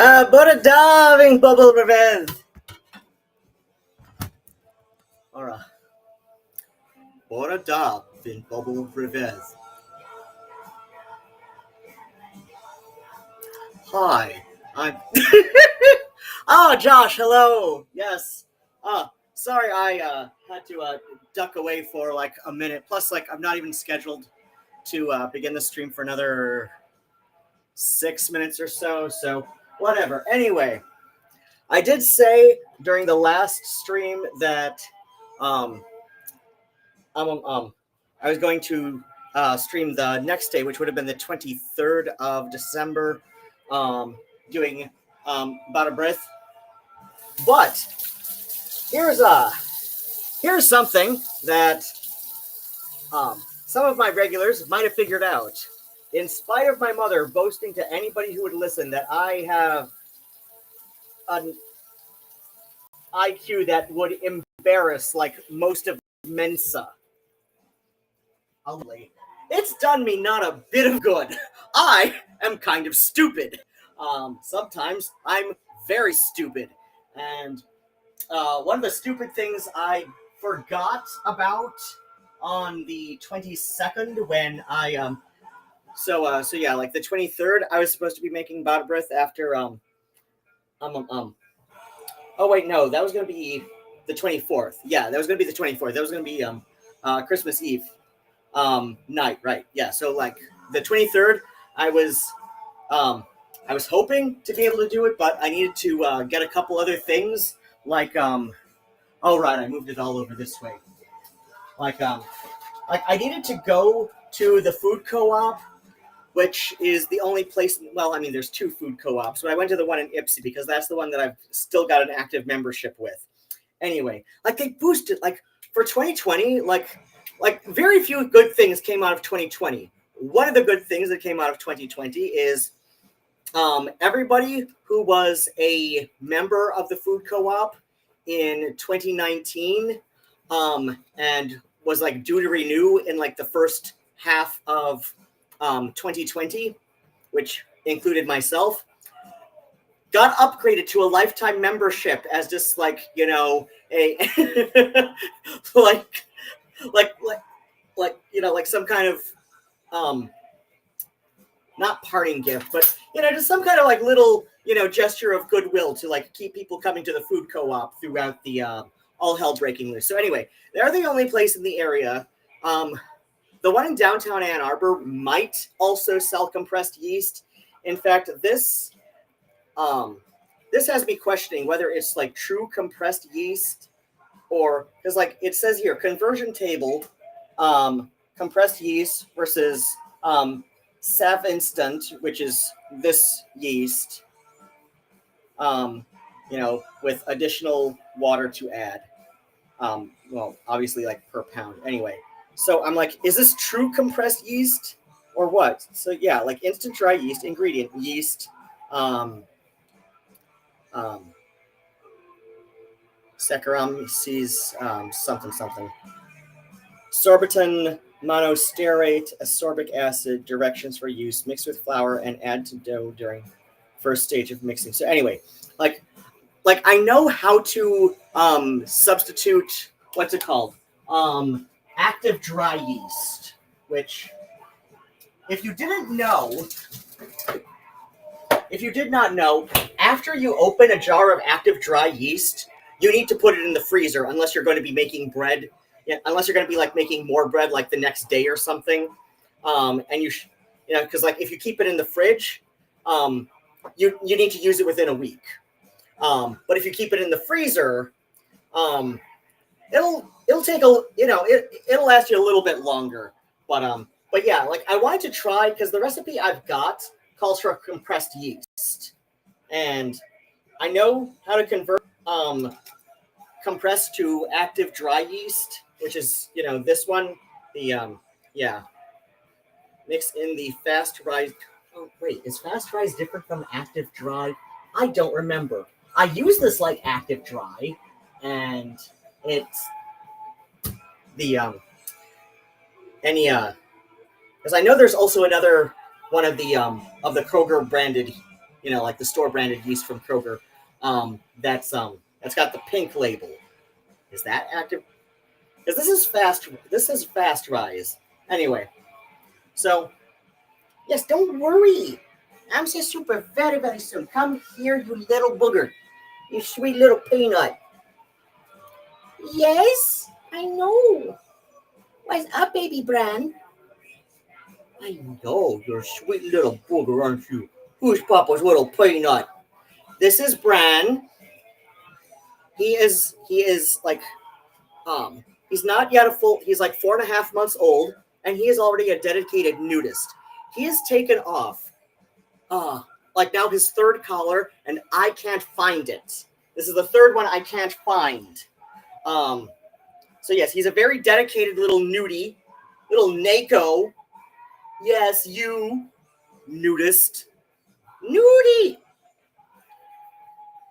Bara Bubble Revenge. Alright. Bara Bubble Revenge. Hi, I'm. Oh, Josh, hello. Yes. Sorry, I had to duck away for like a minute. Plus, like, I'm not even scheduled to begin the stream for another 6 minutes or so. So, whatever. Anyway, I did say during the last stream that I was going to stream the next day, which would have been the 23rd of December, doing Bara Brith. But here's something that some of my regulars might have figured out. In spite of my mother boasting to anybody who would listen that I have an IQ that would embarrass like most of Mensa. It's done me not a bit of good. I am kind of stupid. Sometimes I'm very stupid. And one of the stupid things I forgot about on the 22nd when I so yeah, like the 23rd, I was supposed to be making Bara Brith after oh wait, no, that was gonna be the 24th. Yeah, that was gonna be the 24th. That was gonna be Christmas Eve night, right? Yeah, so like the 23rd, I was hoping to be able to do it, but I needed to get a couple other things like oh right, I moved it all over this way. Like I needed to go to the food co-op, which is the only place. Well, I mean, there's two food co-ops, but I went to the one in Ipsy because that's the one that I've still got an active membership with. Anyway, like they boosted, like for 2020, like very few good things came out of 2020. One of the good things that came out of 2020 is everybody who was a member of the food co-op in 2019 and was like due to renew in like the first half of 2020, which included myself, got upgraded to a lifetime membership as just like, you know, a like you know, like some kind of not parting gift, but you know, just some kind of like little, you know, gesture of goodwill to like keep people coming to the food co-op throughout the all hell breaking loose. So anyway, they're the only place in the area. The one in downtown Ann Arbor might also sell compressed yeast. In fact, this has me questioning whether it's like true compressed yeast or because like it says here, conversion table, compressed yeast versus Sav Instant, which is this yeast, you know, with additional water to add. Well, obviously like per pound. Anyway. So I'm like, is this true compressed yeast or what? So yeah, like instant dry yeast, ingredient, yeast, Saccharomyces, something. Sorbitan monostearate, ascorbic acid, directions for use, mix with flour and add to dough during first stage of mixing. So anyway, like I know how to substitute, what's it called? Active dry yeast, which if you did not know, after you open a jar of active dry yeast, you need to put it in the freezer unless you're going to be making bread. Yeah, unless you're going to be like making more bread like the next day or something. And you know, because like if you keep it in the fridge, you need to use it within a week. But if you keep it in the freezer, it'll take a, you know, it'll last you a little bit longer. But yeah, like I wanted to try because the recipe I've got calls for compressed yeast, and I know how to convert compressed to active dry yeast, which is, you know, this one. The yeah, mix in the fast rise. Oh wait, is fast rise different from active dry? I don't remember. I use this like active dry, and it's the because I know there's also another one of the Kroger branded like the store branded yeast from Kroger. That's got the pink label. Is that active? Because this is fast. This is fast rise. Anyway, so yes, don't worry. I'm so super very very soon. Come here, you little booger, you sweet little peanut. Yes, I know. What's up, baby Bran? I know you're a sweet little booger, aren't you? Who's Papa's little peanut? This is Bran. He is like he's not yet he's like 4.5 months old, and he is already a dedicated nudist. He has taken off like now his third collar, and I can't find it. This is the third one I can't find. So yes, he's a very dedicated little nudie, little Nako. Yes, you nudist. Nudie.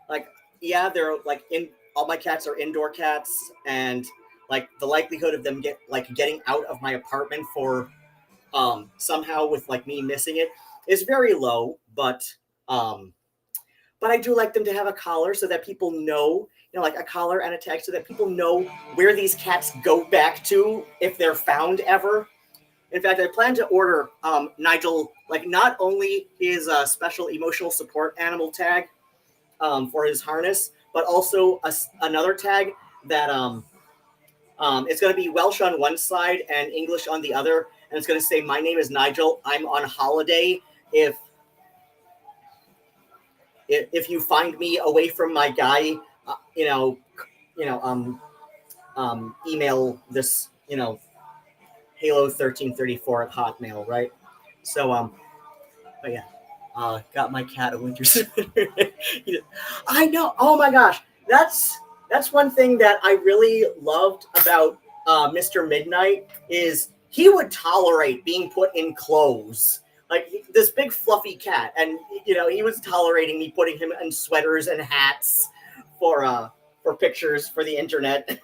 Like, yeah, they're like all my cats are indoor cats, and like the likelihood of them getting out of my apartment for somehow with like me missing it is very low, but I do like them to have a collar so that people know, like a collar and a tag so that people know where these cats go back to if they're found ever. In fact, I plan to order Nigel, like not only his special emotional support animal tag for his harness, but also another tag that it's going to be Welsh on one side and English on the other, and it's going to say, "My name is Nigel. I'm on holiday. If you find me away from my guy, email this, Halo1334 at Hotmail, right?" So but yeah, got my cat a winter sweater. I know. Oh my gosh, that's one thing that I really loved about Mr. Midnight is he would tolerate being put in clothes. Like this big fluffy cat, and he was tolerating me putting him in sweaters and hats for pictures for the internet.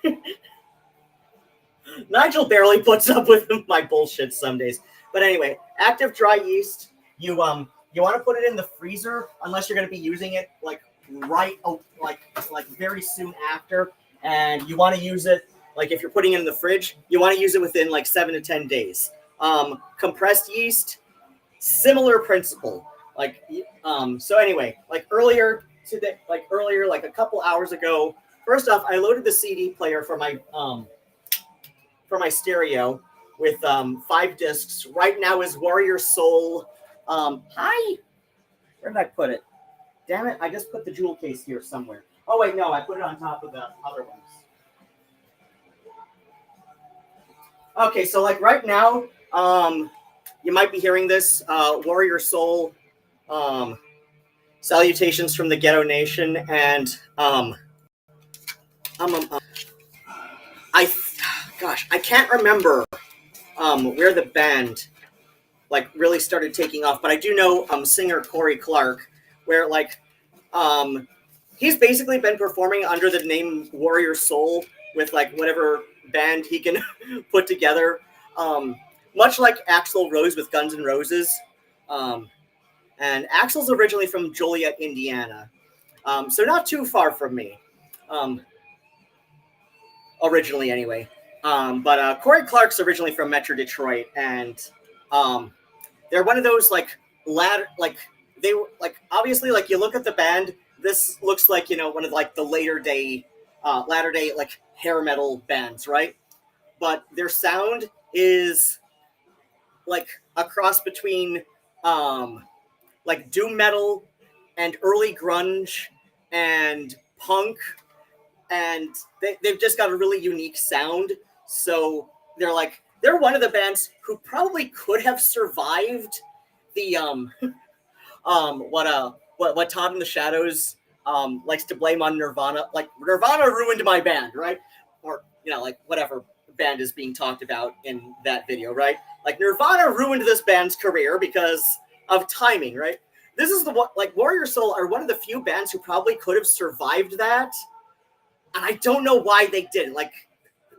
Nigel barely puts up with my bullshit some days. But anyway, active dry yeast. You want to put it in the freezer unless you're going to be using it like very soon after, and you want to use it like if you're putting it in the fridge, you want to use it within like 7 to 10 days. Compressed yeast, similar principle. So anyway, like earlier, like a couple hours ago. First off, I loaded the CD player for my stereo with 5 discs. Right now is Warrior Soul. Hi. Where did I put it? Damn it! I just put the jewel case here somewhere. Oh wait, no, I put it on top of the other ones. Okay, so like right now, you might be hearing this Warrior Soul. Salutations from the Ghetto Nation, and I can't remember where the band like really started taking off, but I do know singer Corey Clark, where like he's basically been performing under the name Warrior Soul with like whatever band he can put together, much like Axl Rose with Guns N' Roses. And Axl's originally from Joliet, Indiana, so not too far from me, originally anyway. But Corey Clark's originally from Metro Detroit, and they're one of those like they were like, obviously, like you look at the band, this looks like one of like the latter day like hair metal bands, right? But their sound is like a cross between like doom metal and early grunge and punk, and they've just got a really unique sound. So they're one of the bands who probably could have survived the what Todd in the Shadows likes to blame on Nirvana. Like, Nirvana ruined my band, right? Or like whatever band is being talked about in that video, right? Like, Nirvana ruined this band's career because of timing, right? This is Warrior Soul are one of the few bands who probably could have survived that, and I don't know why they didn't. Like,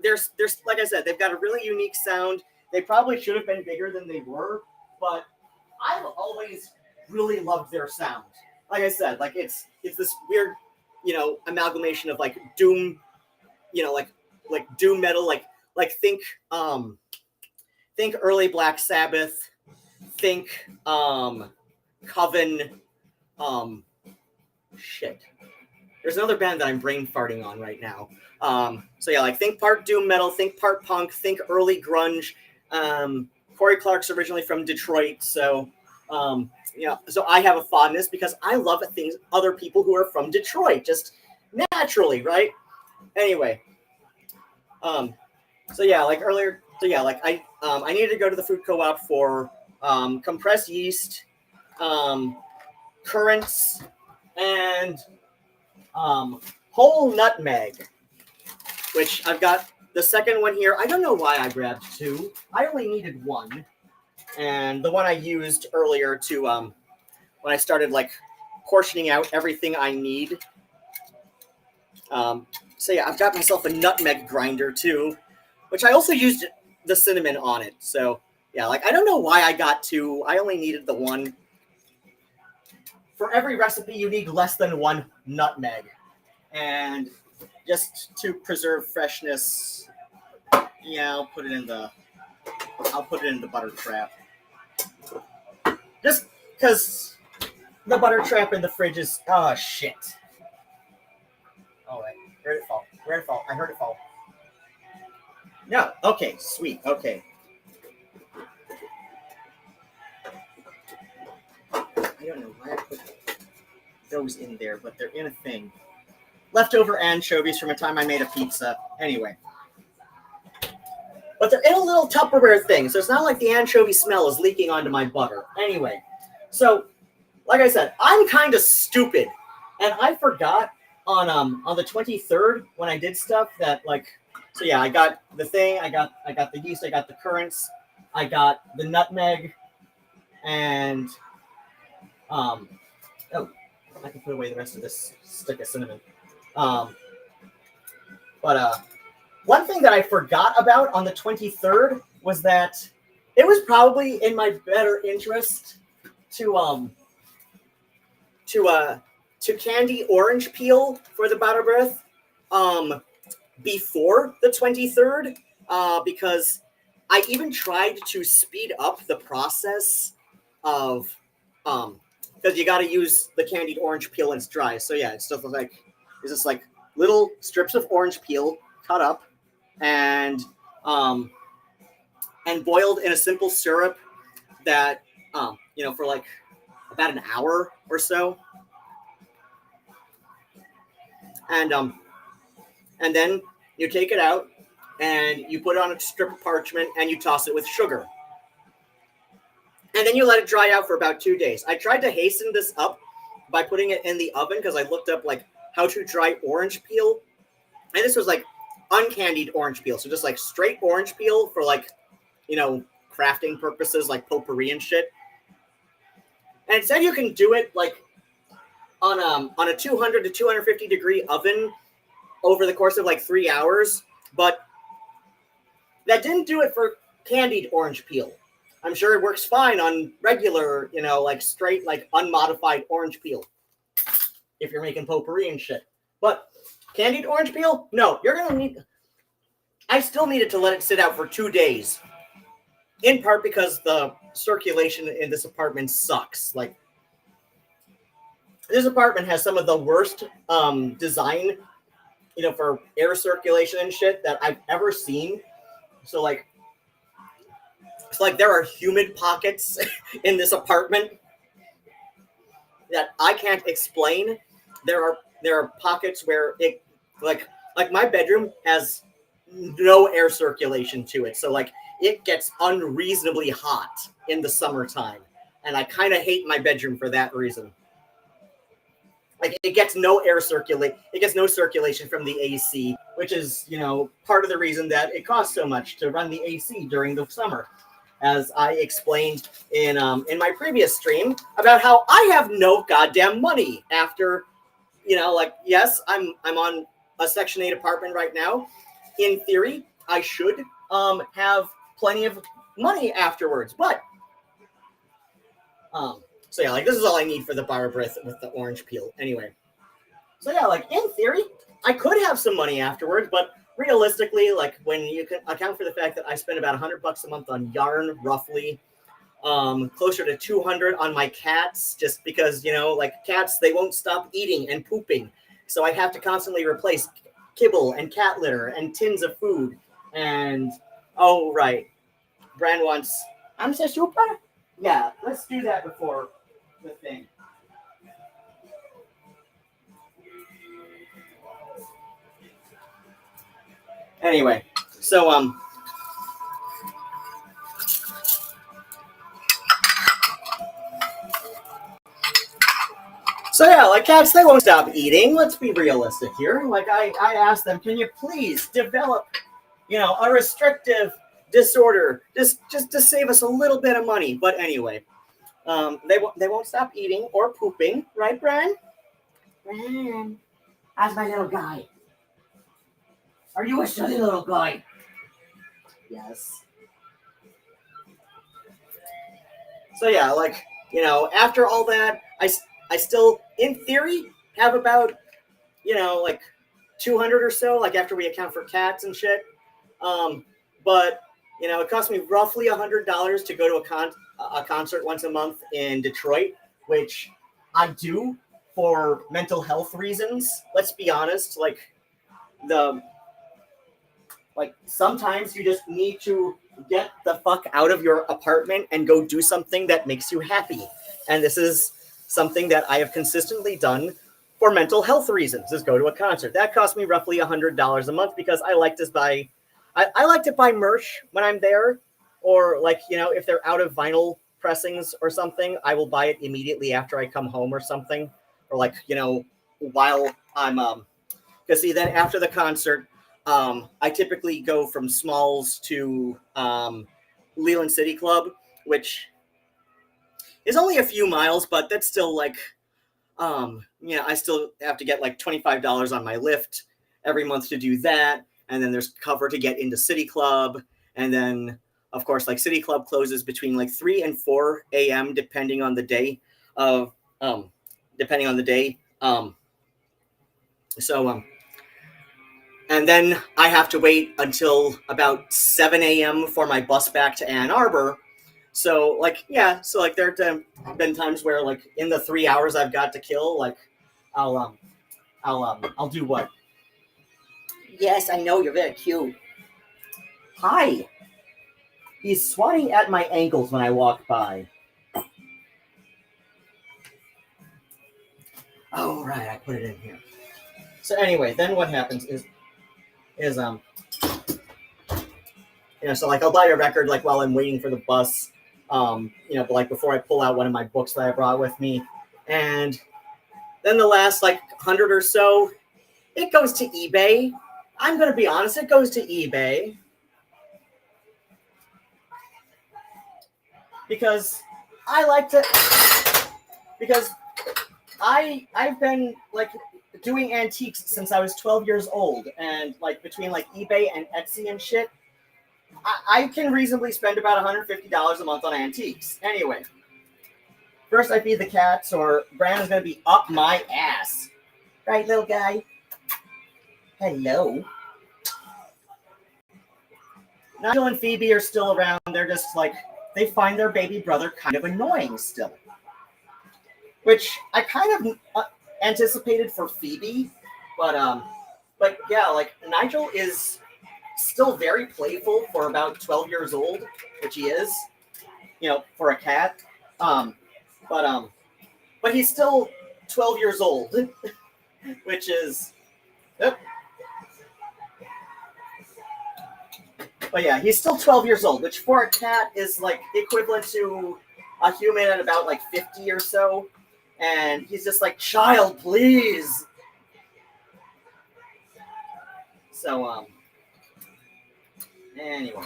there's like I said, they've got a really unique sound. They probably should have been bigger than they were, but I've always really loved their sound. like I said, like it's this weird, amalgamation of like doom, like doom metal, like think early Black Sabbath, think Coven, shit. There's another band that I'm brain farting on right now. So yeah, like think part doom metal, think part punk, think early grunge. Corey Clark's originally from Detroit, so so I have a fondness because I love other people who are from Detroit, just naturally, right? Anyway, so yeah, like earlier, I needed to go to the food co-op for compressed yeast, currants, and whole nutmeg, which I've got the second one here. I don't know why I grabbed two. I only needed one, and the one I used earlier to when I started like portioning out everything I need. So yeah, I've got myself a nutmeg grinder too, which I also used the cinnamon on it. So yeah, like I don't know why I got two. I only needed the one. For every recipe, you need less than one nutmeg. And just to preserve freshness, yeah, I'll put it in the butter trap. Just because the butter trap in the fridge is, oh shit. Oh wait, where'd it fall? I heard it fall. No, okay, sweet, okay. I don't know why I put those in there, but they're in a thing. Leftover anchovies from a time I made a pizza. Anyway. But they're in a little Tupperware thing, so it's not like the anchovy smell is leaking onto my butter. Anyway, so, like I said, I'm kind of stupid. And I forgot on the 23rd when I did stuff that, like, so yeah, I got the thing, I got the yeast, I got the currants, I got the nutmeg, and, oh, I can put away the rest of this stick of cinnamon. But one thing that I forgot about on the 23rd was that it was probably in my better interest to candy orange peel for the Bara Brith before the 23rd, because I even tried to speed up the process of because you got to use the candied orange peel when it's dry. So yeah, it's just like little strips of orange peel cut up and boiled in a simple syrup that for like about an hour or so, and then you take it out and you put it on a strip of parchment and you toss it with sugar. And then you let it dry out for about 2 days. I tried to hasten this up by putting it in the oven because I looked up like how to dry orange peel. And this was like uncandied orange peel. So just like straight orange peel for like, crafting purposes like potpourri and shit. And it said you can do it like on a 200 to 250 degree oven over the course of like 3 hours. But that didn't do it for candied orange peel. I'm sure it works fine on regular, like straight, like unmodified orange peel if you're making potpourri and shit. But candied orange peel? No, you're going to need... I still needed to let it sit out for 2 days. In part because the circulation in this apartment sucks. Like, this apartment has some of the worst design, for air circulation and shit that I've ever seen. So, like, it's like there are humid pockets in this apartment that I can't explain. There are pockets where it like my bedroom has no air circulation to it. So like it gets unreasonably hot in the summertime. And I kind of hate my bedroom for that reason. Like it gets no circulation from the AC, which is, part of the reason that it costs so much to run the AC during the summer. As I explained in my previous stream about how I have no goddamn money after, yes, I'm on a Section 8 apartment right now. In theory, I should have plenty of money afterwards, but So yeah, like this is all I need for the Bara Brith with the orange peel. Anyway, so yeah, like in theory, I could have some money afterwards, but realistically, like when you can account for the fact that I spend about $100 a month on yarn, roughly, closer to 200 on my cats, just because like cats, they won't stop eating and pooping, so I have to constantly replace kibble and cat litter and tins of food. And oh right, Bran wants. I'm so super. Yeah, let's do that before the thing. Anyway, so So yeah, like cats, they won't stop eating. Let's be realistic here. Like I asked them, can you please develop, a restrictive disorder, just to save us a little bit of money. But anyway, they won't stop eating or pooping, right, Brian? Brian, how's my little guy? Are you a silly little guy? Yes. So yeah, like after all that, I still, in theory, have about like 200 or so, like after we account for cats and shit. But it cost me roughly $100 to go to a concert once a month in Detroit, which I do for mental health reasons. Let's be honest, the sometimes you just need to get the fuck out of your apartment and go do something that makes you happy. And this is something that I have consistently done for mental health reasons, is go to a concert. That cost me roughly $100 a month because I like to buy merch when I'm there, or if they're out of vinyl pressings or something, I will buy it immediately after I come home or something, or while I'm because see, then after the concert, I typically go from Smalls to Leland City Club, which is only a few miles, but that's still I still have to get $25 on my Lyft every month to do that. And then there's cover to get into City Club. And then, of course, City Club closes between 3 and 4 a.m. depending on the day. Depending on the day. And then I have to wait until about 7 a.m. for my bus back to Ann Arbor. So there have been times where in the 3 hours I've got to kill, I'll do what? Yes, I know, you're very cute. Hi. He's swatting at my ankles when I walk by. Oh right, I put it in here. So anyway, then what happens is so I'll buy a record while I'm waiting for the bus, but before I pull out one of my books that I brought with me, and then the last 100 or so, it goes to eBay. I'm gonna be honest, it goes to eBay because I've been doing antiques since I was 12 years old, and between eBay and Etsy and shit, I can reasonably spend about $150 a month on antiques. Anyway, first I feed the cats, or Brandon's gonna be up my ass. Right, little guy? Hello. Nigel and Phoebe are still around. They're just they find their baby brother kind of annoying still. Which I kind of anticipated for Phoebe, but yeah, Nigel is still very playful for about 12 years old, which he is, for a cat. But he's still 12 years old, which is, yep. But yeah, he's still 12 years old, which for a cat is equivalent to a human at about 50 or so. And he's just child, please. So, anyway.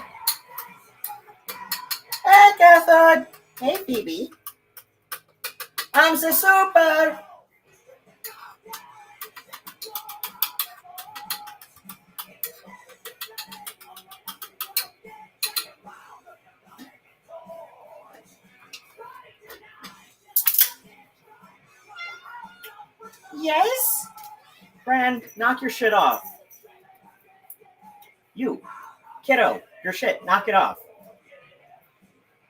Hey, Catherine. Hey, Phoebe. I'm so super. Yes? Bran, knock your shit off. You, kiddo, your shit, knock it off.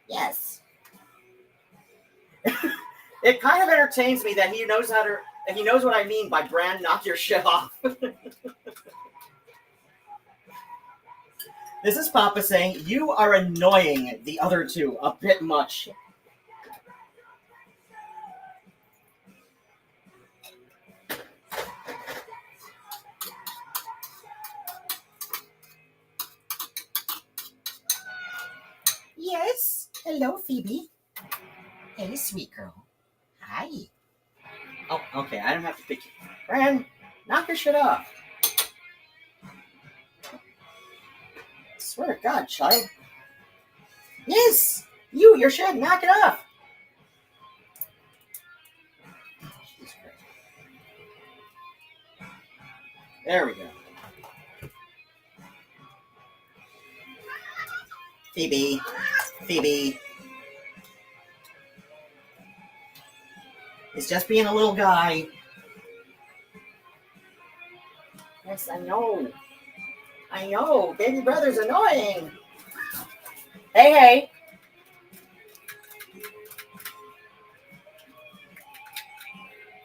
Yes. It kind of entertains me that he knows what I mean by Bran, knock your shit off. This is Papa saying, you are annoying the other two a bit much. Yes? Hello, Phoebe. Hey, sweet girl. Hi. Oh, okay, I don't have to pick you. Bran, knock your shit off. I swear to God, child. Yes! Your shit, knock it off. There we go. Phoebe. He's just being a little guy. Yes, I know. Baby brother's annoying. Hey.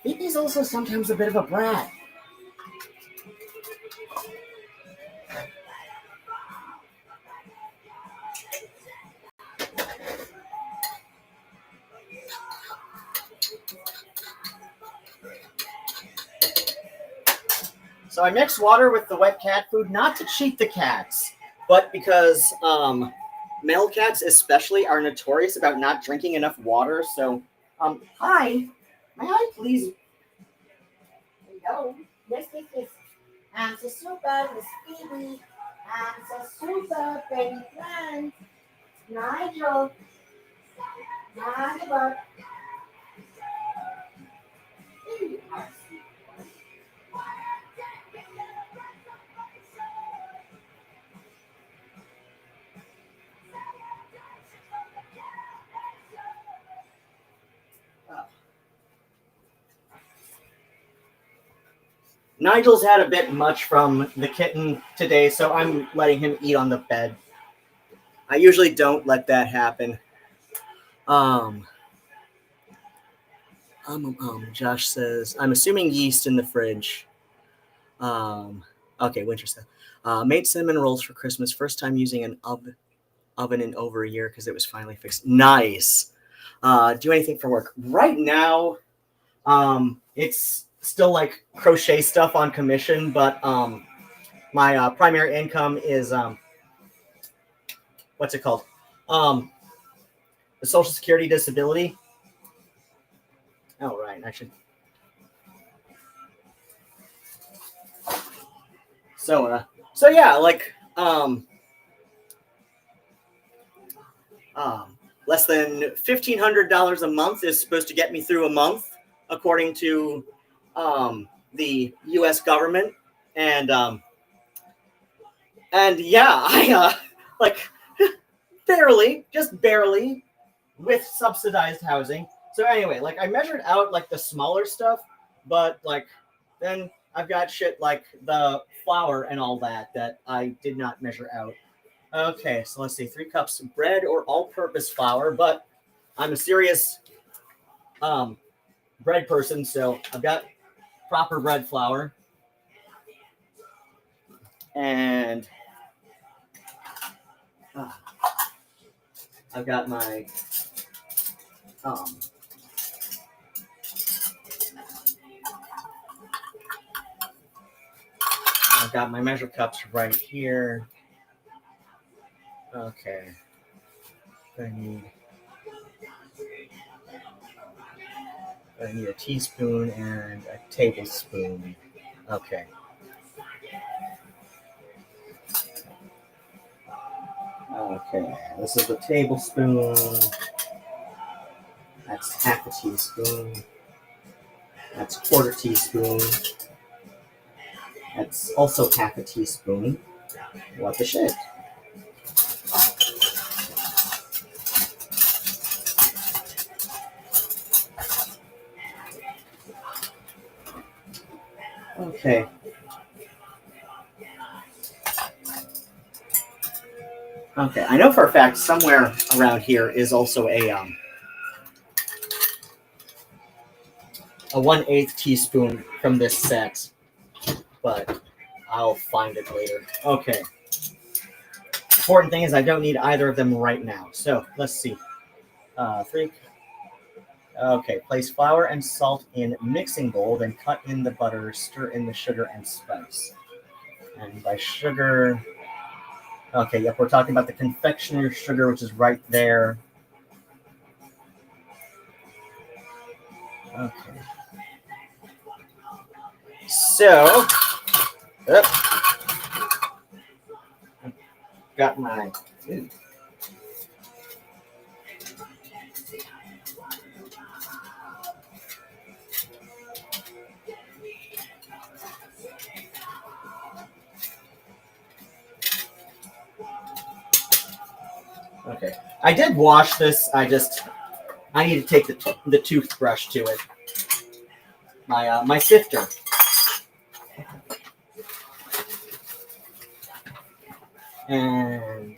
Phoebe's also sometimes a bit of a brat. So I mix water with the wet cat food, not to cheat the cats, but because male cats especially are notorious about not drinking enough water. So, hi, may I please? Hello, yes. I'm so super, Miss Phoebe. I'm so super, baby plant. Nigel. Nigel's had a bit much from the kitten today, so I'm letting him eat on the bed. I usually don't let that happen. Josh says, I'm assuming yeast in the fridge. Okay, winter stuff. Made cinnamon rolls for Christmas. First time using an oven in over a year because it was finally fixed. Nice. Do anything for work. Right now, it's still like crochet stuff on commission, but my primary income is what's it called? The Social Security disability. Oh, right. I should. So yeah, like less than $1,500 a month is supposed to get me through a month, according to the U.S. government, and yeah, I like just barely, with subsidized housing. So anyway, like I measured out like the smaller stuff, but like then I've got shit like the flour and all that I did not measure out. Okay, so let's see, 3 cups of bread or all-purpose flour, but I'm a serious bread person, so I've got proper bread flour. And I've got my I've got my measure cups right here. Okay. I need a teaspoon and a tablespoon. Okay. Okay, this is a tablespoon. That's half a teaspoon. That's quarter teaspoon. That's also half a teaspoon. What the shit? Okay. Okay, I know for a fact somewhere around here is also a 1/8 teaspoon from this set, but I'll find it later. Okay. Important thing is I don't need either of them right now. So let's see. 3. Okay, place flour and salt in mixing bowl, then cut in the butter, stir in the sugar and spice. And by sugar, okay, yep, we're talking about the confectioner's sugar, which is right there. Okay. So, got my. Ooh. Okay, I did wash this. I need to take the toothbrush to it. My sifter. And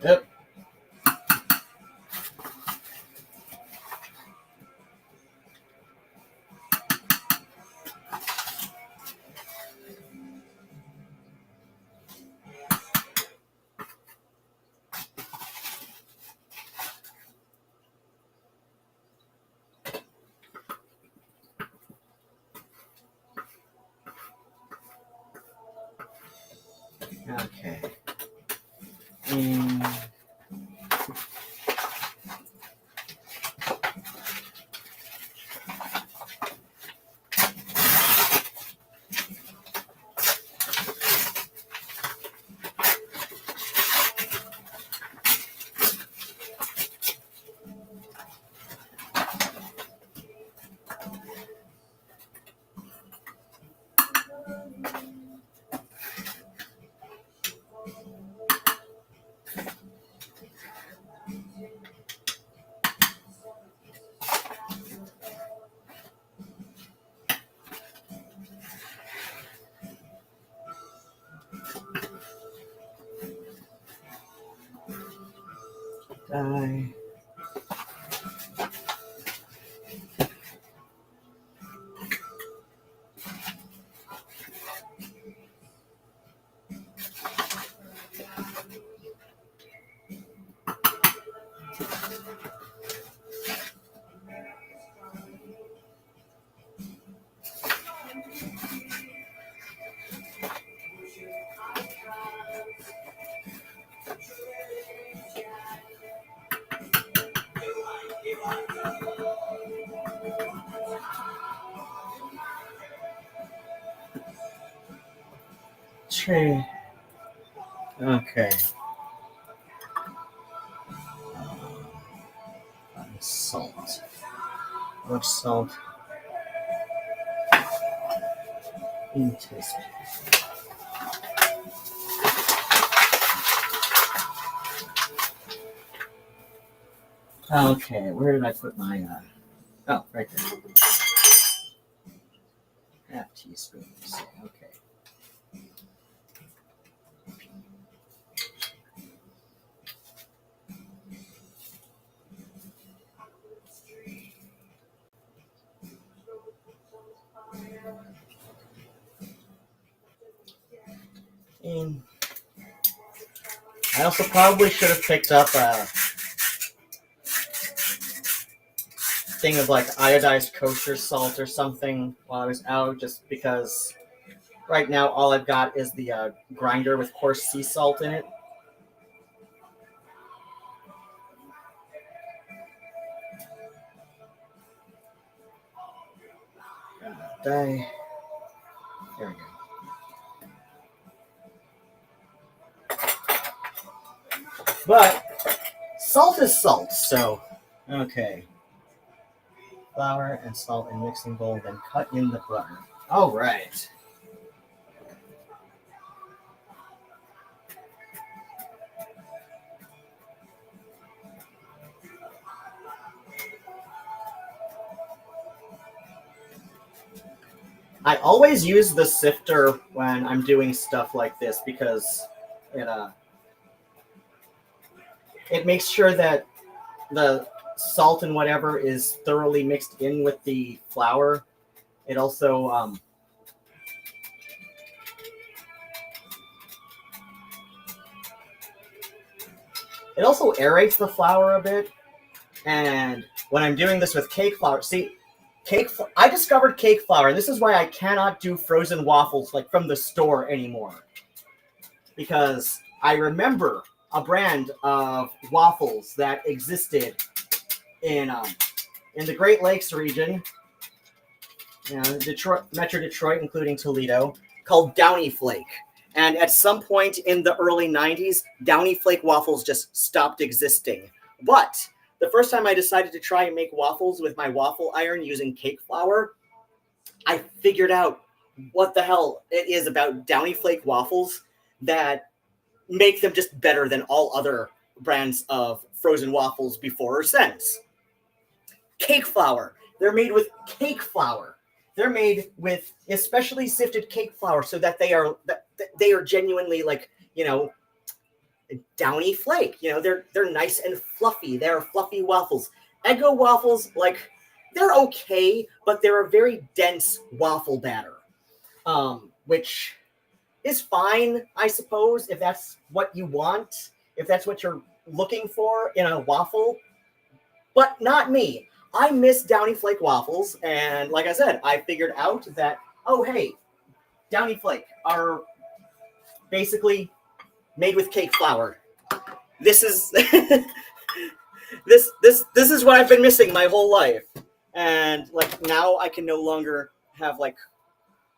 yep. Okay. Tray. Okay. Salt. Much salt? In taste. Okay, where did I put my? Oh, right there. Half teaspoon. Okay. And I also probably should have picked up a thing of like iodized kosher salt or something while I was out, just because right now all I've got is the grinder with coarse sea salt in it. There we go. But salt is salt, so okay. Flour and salt in mixing bowl, then cut in the butter. All right. I always use the sifter when I'm doing stuff like this because it it makes sure that the salt and whatever is thoroughly mixed in with the flour. It also aerates the flour a bit. And when I'm doing this with cake flour, see, I discovered cake flour, and this is why I cannot do frozen waffles like from the store anymore. Because I remember a brand of waffles that existed in the Great Lakes region, Detroit, Metro Detroit, including Toledo, called Downy Flake. And at some point in the early 90s, Downy Flake waffles just stopped existing. But the first time I decided to try and make waffles with my waffle iron using cake flour, I figured out what the hell it is about Downy Flake waffles that make them just better than all other brands of frozen waffles before or since. Cake flour. They're made with cake flour. They're made with especially sifted cake flour so that they are genuinely like, Downy Flake. They're nice and fluffy. They're fluffy waffles. Eggo waffles, like, they're okay, but they're a very dense waffle batter, which is fine, I suppose, if that's what you want, if that's what you're looking for in a waffle, but not me. I miss Downy Flake waffles, and like I said, I figured out that, oh, hey, Downy Flake are basically made with cake flour. This is this is what I've been missing my whole life, and like now I can no longer have like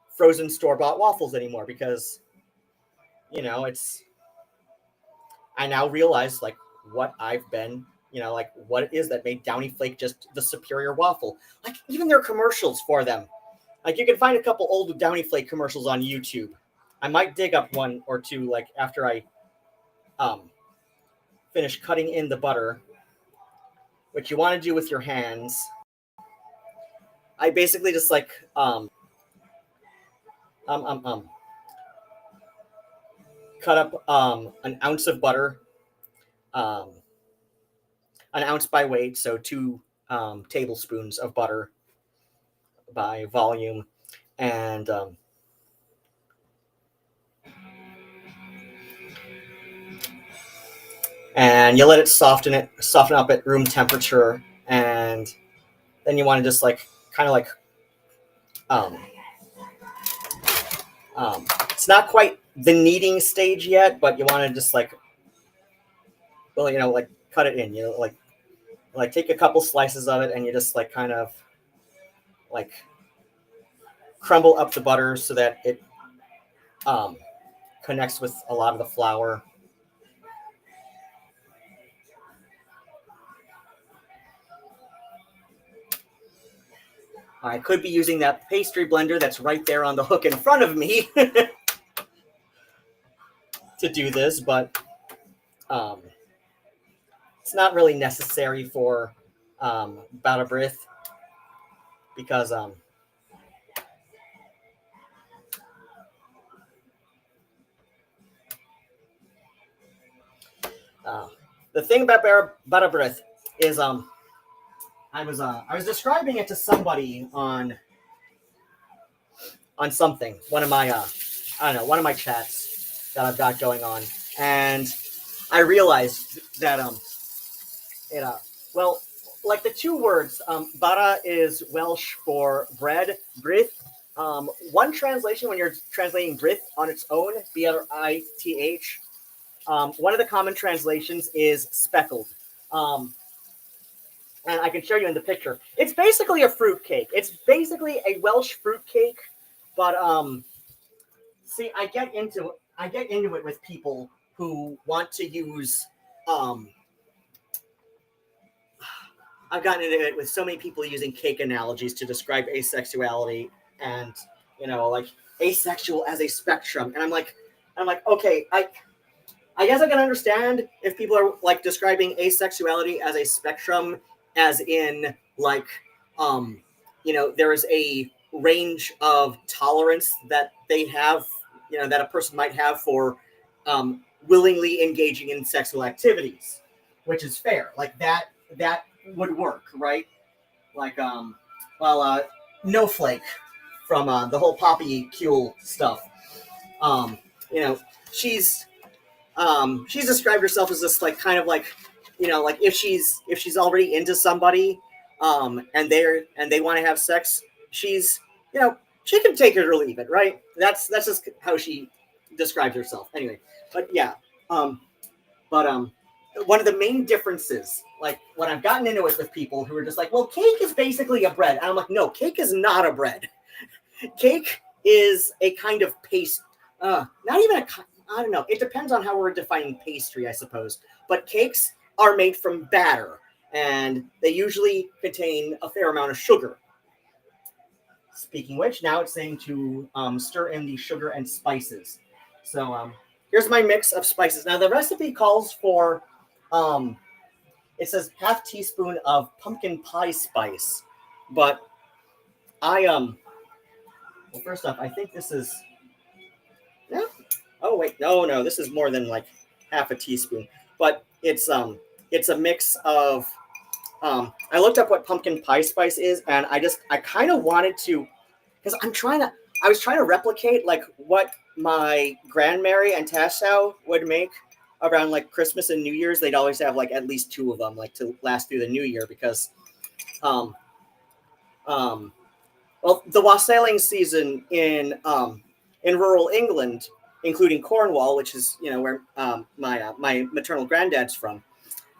frozen store-bought waffles anymore because I now realize like what I've been. Like what it is that made Downy Flake just the superior waffle. Like even their commercials for them. Like you can find a couple old Downy Flake commercials on YouTube. I might dig up one or two like after I finish cutting in the butter, which you want to do with your hands. I basically just like cut up an ounce of butter, an ounce by weight, so 2 tablespoons of butter by volume, and you let it soften up at room temperature, and then you want to just like kind of like it's not quite the kneading stage yet, but you want to just like like cut it in, like take a couple slices of it, and you just like kind of like crumble up the butter so that it connects with a lot of the flour. I could be using that pastry blender that's right there on the hook in front of me to do this, but it's not really necessary for Bara Brith because the thing about Bara Brith is I was describing it to somebody on something, one of my chats that I've got going on, and I realized that like the two words, bara is Welsh for bread, brith. One translation when you're translating brith on its own, B-R-I-T-H, one of the common translations is speckled. And I can show you in the picture. It's basically a fruit cake. It's basically a Welsh fruit cake, but see, I get into it with people who want to use I've gotten into it with so many people using cake analogies to describe asexuality and like asexual as a spectrum, and I'm like okay, I guess I can understand if people are like describing asexuality as a spectrum, as in like there is a range of tolerance that they have, that a person might have for willingly engaging in sexual activities, which is fair. Like that would work, right? Like No Flake from the whole Poppy Cule stuff. You know, she's described herself as this like kind of like, like if she's already into somebody, and they want to have sex, she's, she can take it or leave it, right? That's just how she describes herself. Anyway, but yeah, one of the main differences, like when I've gotten into it with people who are just like, well, cake is basically a bread. And I'm like, no, cake is not a bread. Cake is a kind of paste. Not even I don't know. It depends on how we're defining pastry, I suppose. But cakes are made from batter, and they usually contain a fair amount of sugar. Speaking of which, now it's saying to stir in the sugar and spices. So here's my mix of spices. Now the recipe calls for, it says half teaspoon of pumpkin pie spice, but well, first off, I think this is, yeah. Oh wait, no, this is more than like half a teaspoon. But it's a mix of, I looked up what pumpkin pie spice is, and I kind of wanted to, because I was trying to replicate like what my grandmary and Tassow would make around like Christmas and New Year's. They'd always have like at least 2 of them, like to last through the New Year, because well, the wassailing season in rural England, including Cornwall, which is where my maternal granddad's from,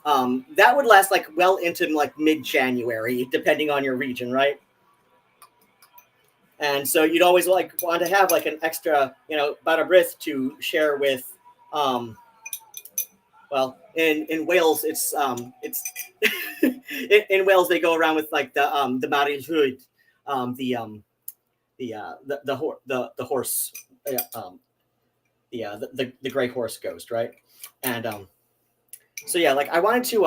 that would last like well into like mid-January, depending on your region, right? And so you'd always like want to have like an extra, Bara Brith to share with. Well, in Wales, it's in Wales they go around with like the Mari Llwyd, the horse, the gray horse ghost, right? And so yeah, like I wanted to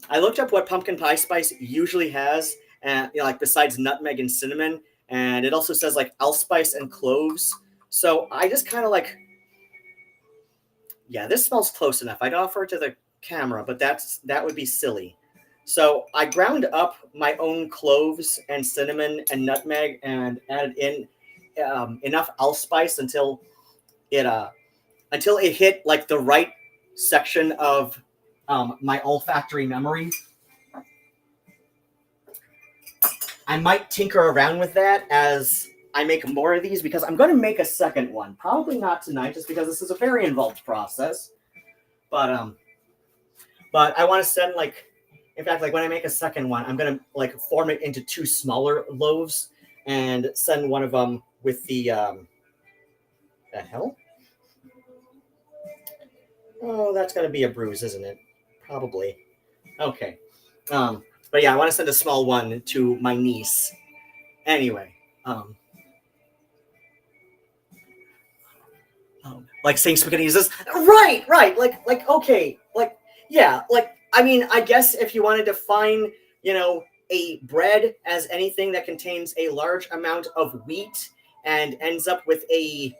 I looked up what pumpkin pie spice usually has, and like besides nutmeg and cinnamon, and it also says like allspice and cloves. So I just kind of like, yeah, this smells close enough. I'd offer it to the camera, but that would be silly. So I ground up my own cloves and cinnamon and nutmeg and added in enough allspice until it hit like the right section of my olfactory memory. I might tinker around with that as I make more of these, because I'm going to make a second one. Probably not tonight, just because this is a very involved process. But I want to send like, in fact, like when I make a second one, I'm going to like form it into 2 smaller loaves and send one of them with the hell? Oh, that's going to be a bruise, isn't it? Probably. Okay. But yeah, I want to send a small one to my niece. Anyway, like saying spaghetti is this, right, like okay, like yeah, like I mean, I guess if you want to define, a bread as anything that contains a large amount of wheat and ends up with a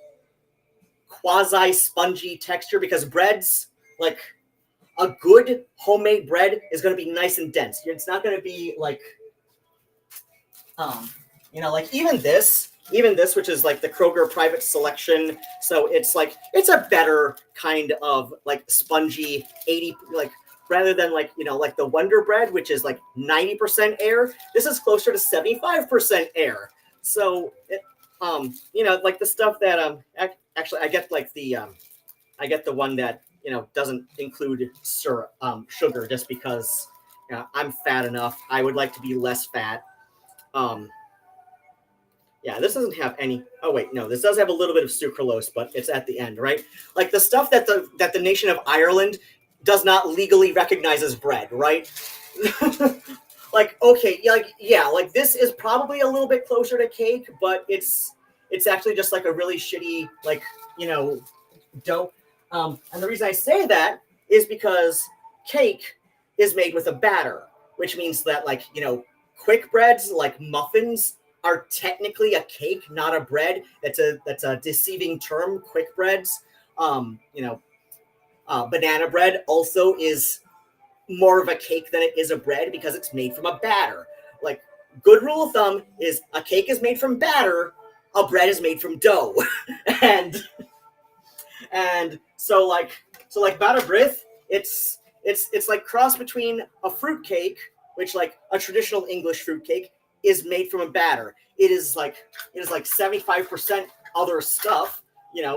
quasi spongy texture, because breads, like a good homemade bread is going to be nice and dense. It's not going to be like, like even this, which is like the Kroger private selection. So it's like, it's a better kind of like spongy 80, like rather than like, like the Wonder Bread, which is like 90% air. This is closer to 75% air. So, like the stuff that, actually I get like I get the one that, doesn't include sugar, just because I'm fat enough. I would like to be less fat. Yeah, this doesn't have any. Oh wait, no, this does have a little bit of sucralose, but it's at the end, right? Like the stuff that the nation of Ireland does not legally recognize as bread, right? Like okay, like this is probably a little bit closer to cake, but it's actually just like a really shitty like dough. And the reason I say that is because cake is made with a batter, which means that like quick breads like muffins are technically a cake, not a bread. That's a deceiving term. Quick breads, banana bread also is more of a cake than it is a bread because it's made from a batter. Like, good rule of thumb is a cake is made from batter, a bread is made from dough. and so Bara Brith, it's like cross between a fruit cake, which like a traditional English fruit cake is made from a batter. It is like 75% other stuff,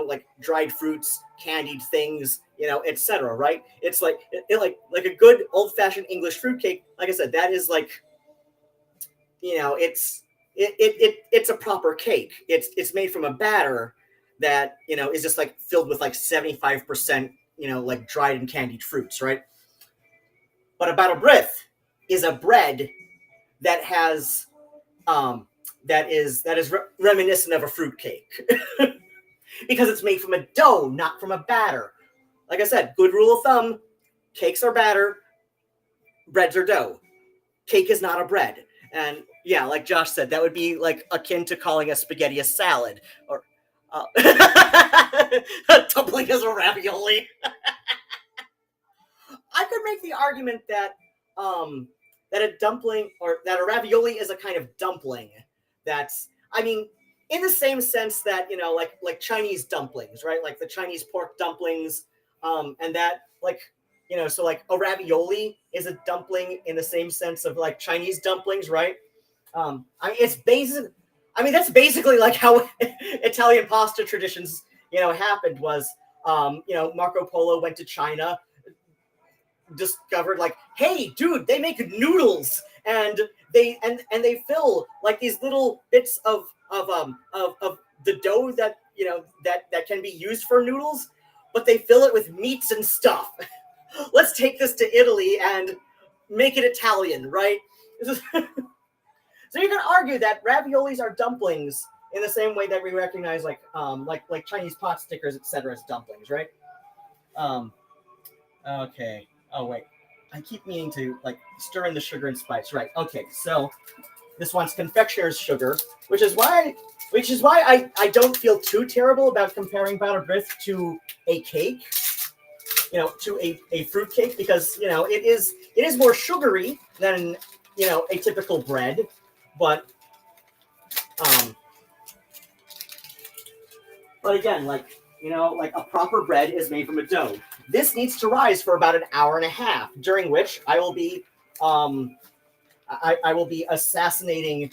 like dried fruits, candied things, etc. Right? It's like like a good old fashioned English fruit cake. Like I said, that is like, it's a proper cake. It's made from a batter that is just like filled with like 75% like dried and candied fruits, right? But a Bara Brith is a bread that has that is reminiscent of a fruit cake because it's made from a dough, not from a batter. Like I said, good rule of thumb: cakes are batter, breads are dough. Cake is not a bread. And yeah, like Josh said, that would be like akin to calling a spaghetti a salad, or a dumpling is a ravioli. I could make the argument that that a dumpling, or that a ravioli is a kind of dumpling. That's, I mean, in the same sense that like Chinese dumplings, right? Like the Chinese pork dumplings, and that like so like a ravioli is a dumpling in the same sense of like Chinese dumplings, right? I mean, it's basic. I mean, that's basically like how Italian pasta traditions, happened. Was Marco Polo went to China, discovered like, hey, dude, they make noodles, and they fill like these little bits of the dough that that can be used for noodles, but they fill it with meats and stuff. Let's take this to Italy and make it Italian, right? So you can argue that raviolis are dumplings in the same way that we recognize like Chinese pot stickers, etc., as dumplings, right? Okay. Oh wait, I keep meaning to like stir in the sugar and spice. Right. Okay. So this one's confectioner's sugar, which is why I don't feel too terrible about comparing Bara Brith to a cake, to a fruit cake, because it is more sugary than a typical bread, but um, but again, like like a proper bread is made from a dough. This needs to rise for about an hour and a half, during which I will be I will be assassinating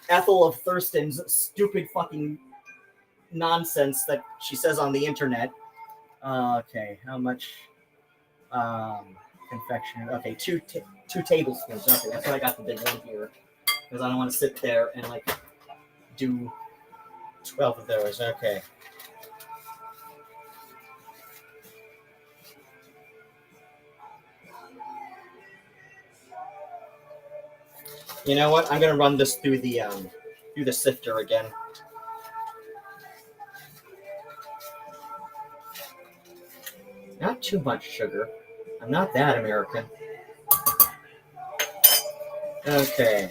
Ethel of Thurston's stupid fucking nonsense that she says on the internet. Okay, how much confectioner? Okay, two tablespoons. Okay, that's why I got the big one here, because I don't want to sit there and like do 12 of those. Okay. You know what? I'm gonna run this through the sifter again. Not too much sugar. I'm not that American. Okay.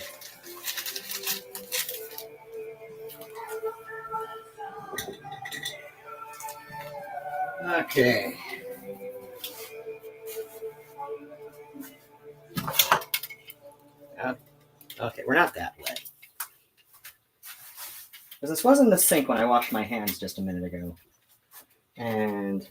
Okay. Okay, we're not that wet. Because this was in the sink when I washed my hands just a minute ago. And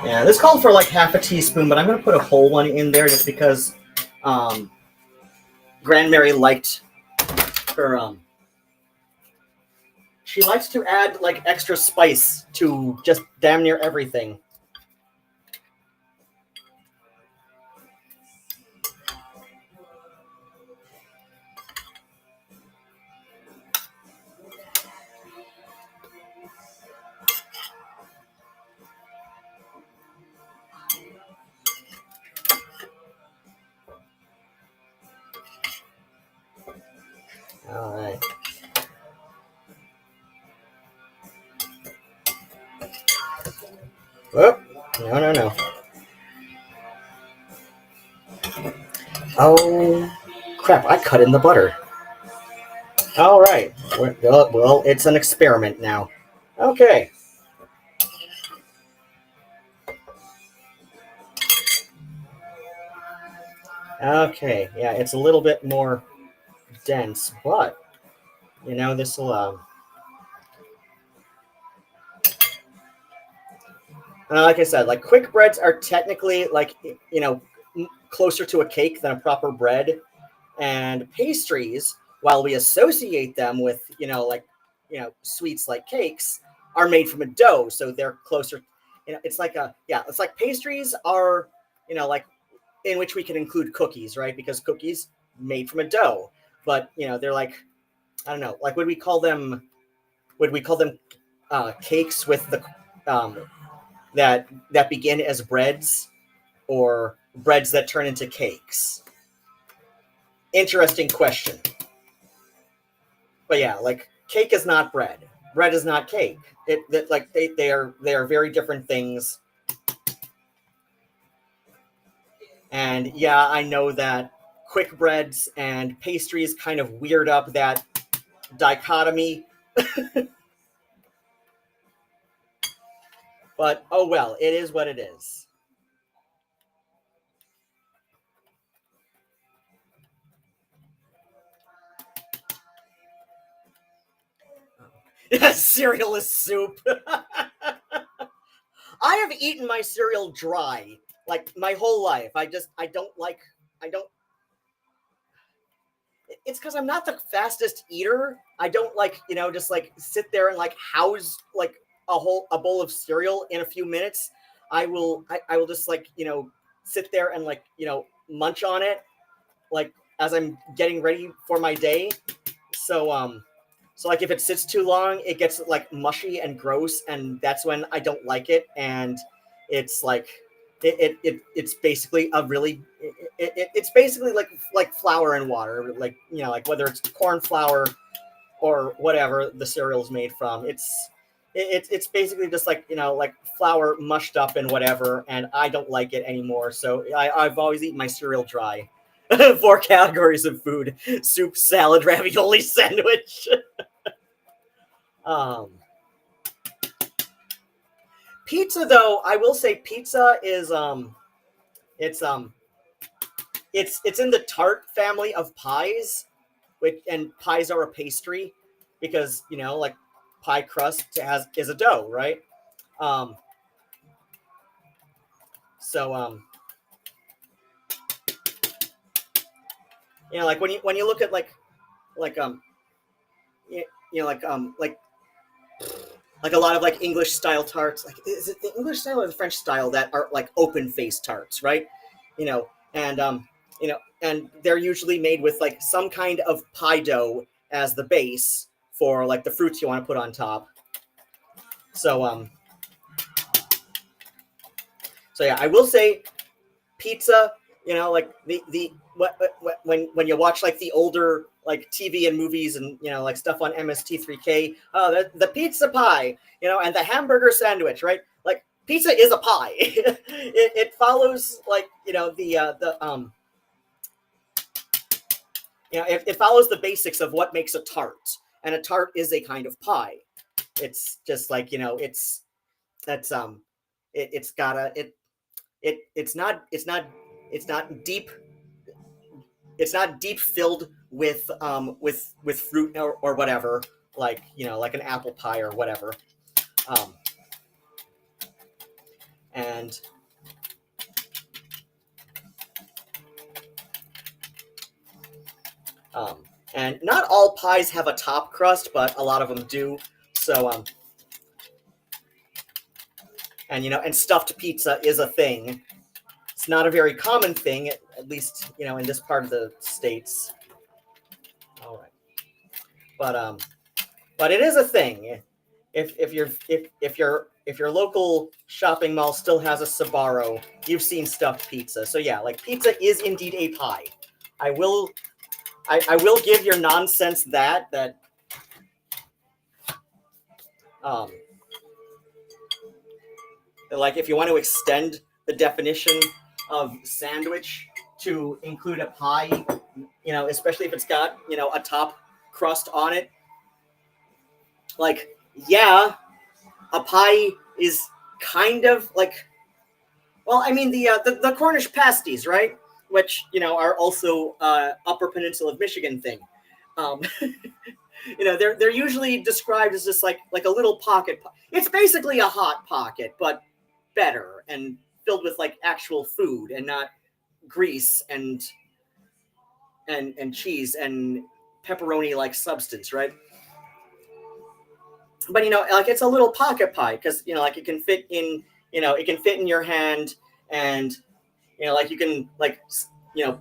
yeah, this called for like half a teaspoon, but I'm going to put a whole one in there just because Grand Mary liked her she likes to add like extra spice to just damn near everything. All right. Oh, no. Oh, crap, I cut in the butter. All right. Well, it's an experiment now. Okay. Okay. Yeah, it's a little bit more dense, but, this will, like I said, like quick breads are technically like, closer to a cake than a proper bread. And pastries, while we associate them with, sweets like cakes, are made from a dough, so they're closer. It's like it's like pastries are, like in which we can include cookies, right? Because cookies made from a dough, but they're like, I don't know, like would we call them? Would we call them cakes with the um, that begin as breads, or breads that turn into cakes? Interesting question. But yeah, like cake is not bread. Bread is not cake. Like they are very different things. And yeah, I know that quick breads and pastries kind of weird up that dichotomy. But oh well, it is what it is. Cereal is soup. I have eaten my cereal dry like my whole life. I don't like I don't it's because I'm not the fastest eater. I don't like, just like sit there and like house like a bowl of cereal in a few minutes. I will just like, sit there and like, munch on it like as I'm getting ready for my day. So so like if it sits too long, it gets like mushy and gross, and that's when I don't like it. And it's like it's basically a really it's basically like flour and water, like like whether it's corn flour or whatever the cereal is made from. It's basically just like like flour mushed up and whatever, and I don't like it anymore. So I've always eaten my cereal dry. Four categories of food: soup, salad, ravioli, sandwich. um Pizza, though, I will say pizza is it's it's in the tart family of pies, which, and pies are a pastry because like pie crust has is a dough, right? Um so like when you look at like you, like a lot of like English style tarts. Like, is it the English style or the French style that are like open faced tarts, right? And and they're usually made with like some kind of pie dough as the base for like the fruits you want to put on top. So so yeah, I will say pizza. Like the when you watch like the older like TV and movies and like stuff on MST3K, the pizza pie, and the hamburger sandwich, right? Like pizza is a pie. It follows like it follows the basics of what makes a tart, and a tart is a kind of pie. It's just like that's it's got a it's not deep it's not deep filled with fruit or whatever, like like an apple pie or whatever. um and um and not all pies have a top crust, but a lot of them do. So and and stuffed pizza is a thing. It's not a very common thing, at least in this part of the states. All right. But it is a thing. If your local shopping mall still has a Sbarro, you've seen stuffed pizza. So yeah, like pizza is indeed a pie. I will I will give your nonsense that um like if you want to extend the definition of sandwich to include a pie, especially if it's got, a top crust on it, like, yeah, a pie is kind of like, well, I mean, the Cornish pasties, right? Which, are also Upper Peninsula of Michigan thing. They're usually described as just like a little pocket. It's basically a hot pocket, but better and filled with like actual food and not grease and cheese and pepperoni like substance, right? But like it's a little pocket pie because like it can fit in, it can fit in your hand, and like you can like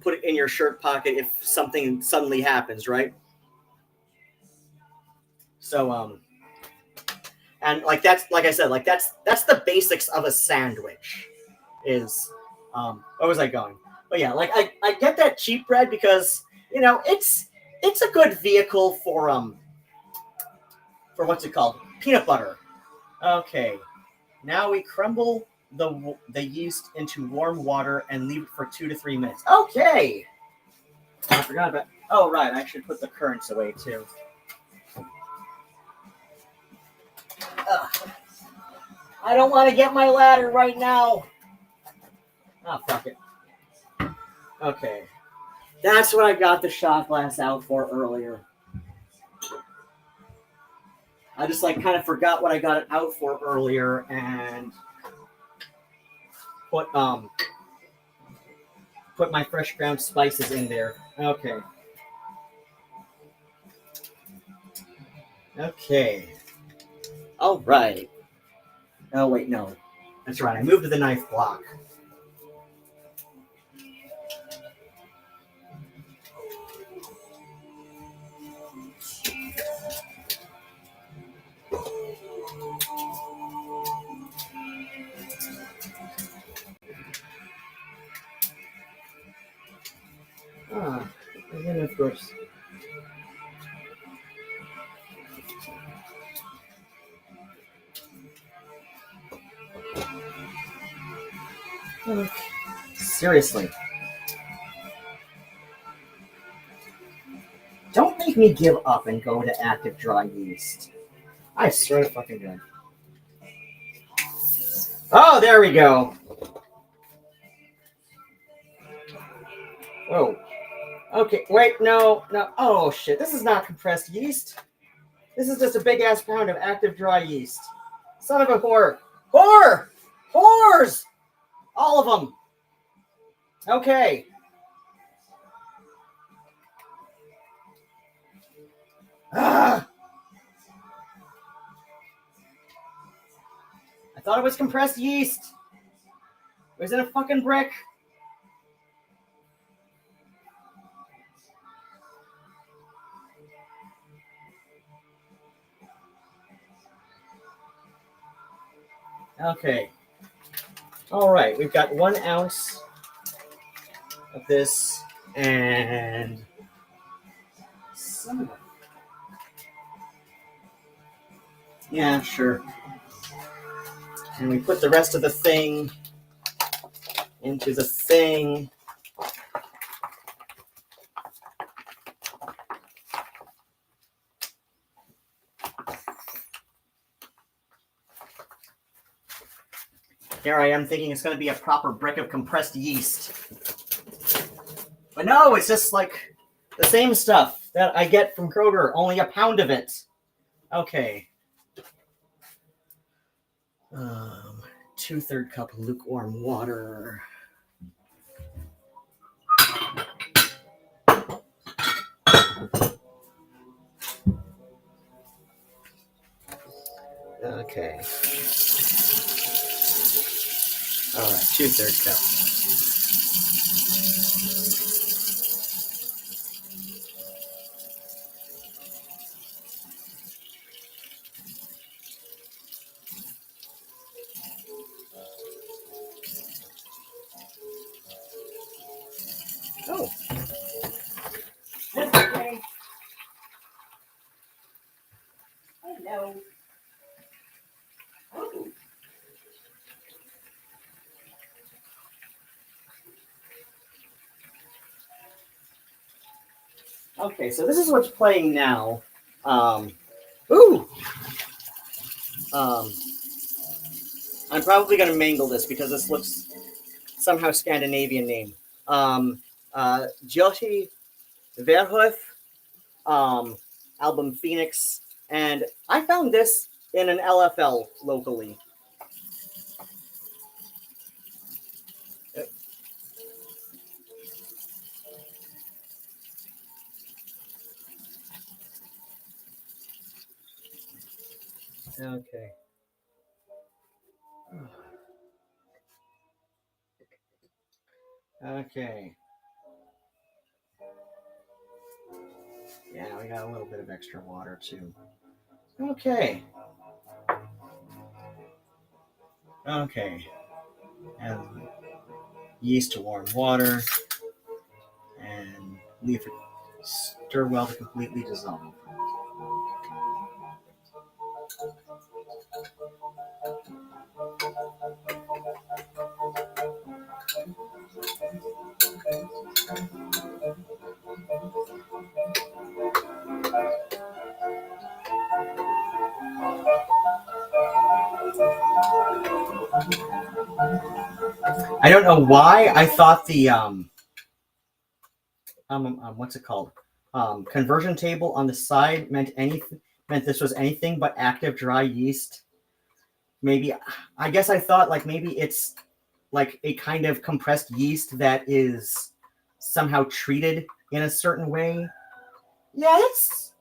put it in your shirt pocket if something suddenly happens, right? So and like that's, like I said, like that's the basics of a sandwich. Is where was I going? But yeah, like I get that cheap bread because it's a good vehicle for what's it called, peanut butter. Okay, now we crumble the yeast into warm water and leave it for 2 to 3 minutes. Okay, I forgot about. Oh right, I should put the currants away too. Ugh. I don't want to get my ladder right now. Oh, fuck it. Okay. That's what I got the shot glass out for earlier. I just like kind of forgot what I got it out for earlier and put my fresh ground spices in there. Okay. Okay. All right. Oh wait, no. That's right. I moved to the knife block. And then of course. Okay. Seriously. Don't make me give up and go to active dry yeast. I swear to fucking God. Oh, there we go. Whoa. Okay, wait, no. Oh, shit. This is not compressed yeast. This is just a big-ass pound of active dry yeast. Son of a whore. Whore! Whores! All of them. Okay. Ah. I thought it was compressed yeast. Was it a fucking brick? Okay. All right, we've got 1 ounce of this and some. Yeah, sure. And we put the rest of the thing into the thing. Here I am thinking it's going to be a proper brick of compressed yeast. But no, it's just like the same stuff that I get from Kroger, only a pound of it. Okay. 2/3 cup lukewarm water. Okay. All right, 2/3 cup. Oh. That's okay. Hello. Oh. Okay, so this is what's playing now. Ooh! I'm probably going to mangle this because this looks somehow Scandinavian name. Jyoti Verhoef, album Phoenix, and I found this in an LFL locally. Okay. Okay. Yeah, we got a little bit of extra water too. Okay. Okay. Add yeast to warm water and leave it stir well to completely dissolve. I don't know why I thought the what's it called? Conversion table on the side meant this was anything but active dry yeast. Maybe I guess I thought like maybe it's like a kind of compressed yeast that is somehow treated in a certain way. Yes.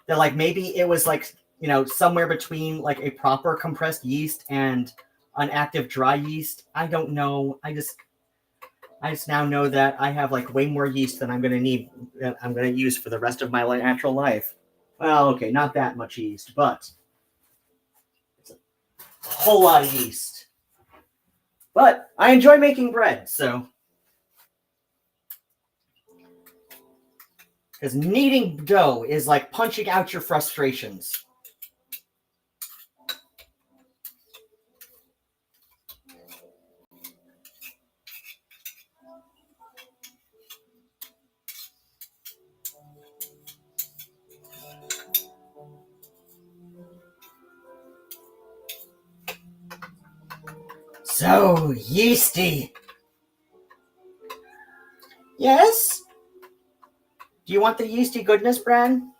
That like maybe it was like, you know, somewhere between like a proper compressed yeast and an active dry yeast. I don't know. I just now know that I have like way more yeast than I'm going to need, that I'm going to use for the rest of my natural life. Well, okay, not that much yeast, but it's a whole lot of yeast. But I enjoy making bread, so. Because kneading dough is like punching out your frustrations. So yeasty. Yes? Do you want the yeasty goodness, Bran?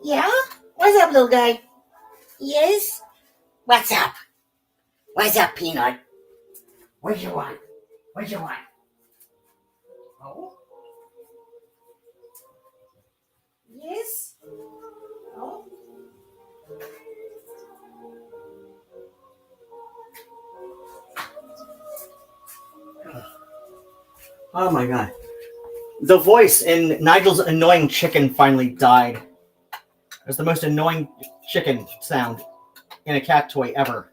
Yeah? What's up, little guy? Yes? What's up? What's up, Peanut? What do you want? What do you want? Oh? Yes? Oh? Oh my god. The voice in Nigel's annoying chicken finally died. It was the most annoying chicken sound in a cat toy ever.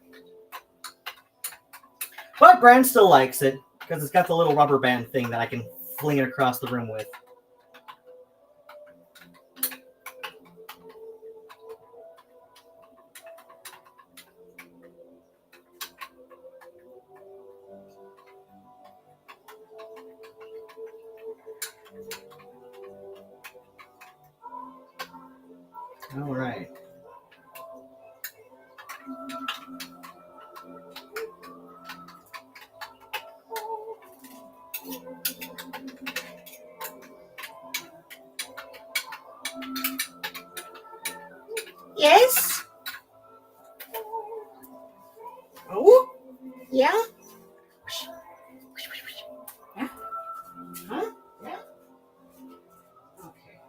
But Bran still likes it, because it's got the little rubber band thing that I can fling it across the room with. All right. Yes? Oh? Yeah? Yeah? Huh? Yeah? Okay.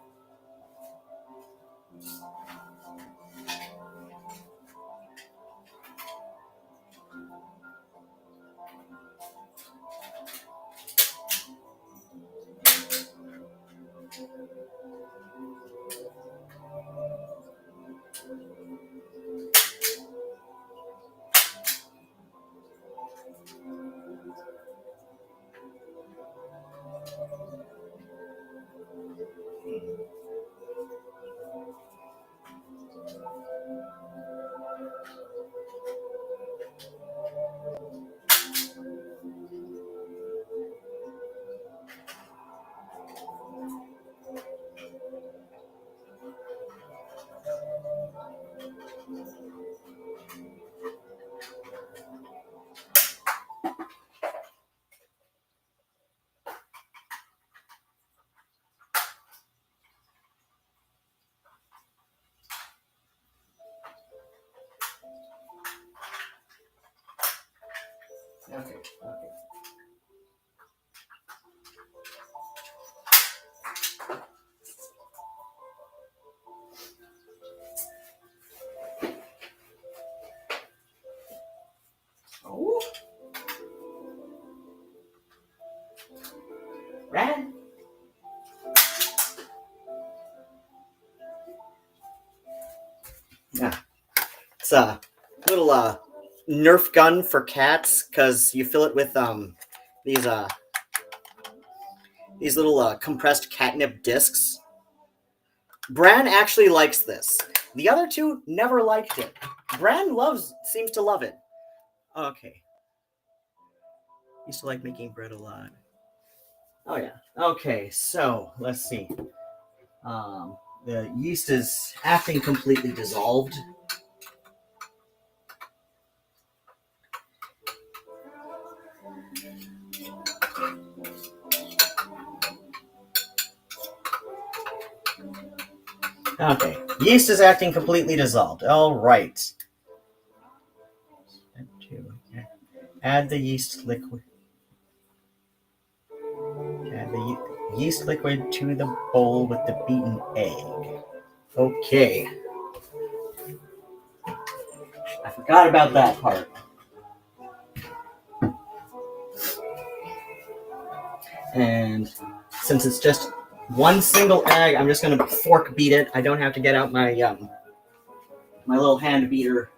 Okay. Oh. Rad. Yeah. It's a little Nerf gun for cats because you fill it with these little compressed catnip discs. Bran actually likes this. The other two never liked it. Bran seems to love it. Okay. Used to like making bread a lot. Oh yeah. Okay, so let's see. The yeast is acting completely dissolved. Okay, yeast is acting completely dissolved. All right. Add the yeast liquid. Add the yeast liquid to the bowl with the beaten egg. Okay. I forgot about that part. And since it's just one single egg, I'm just going to fork beat it. I don't have to get out my my little hand beater.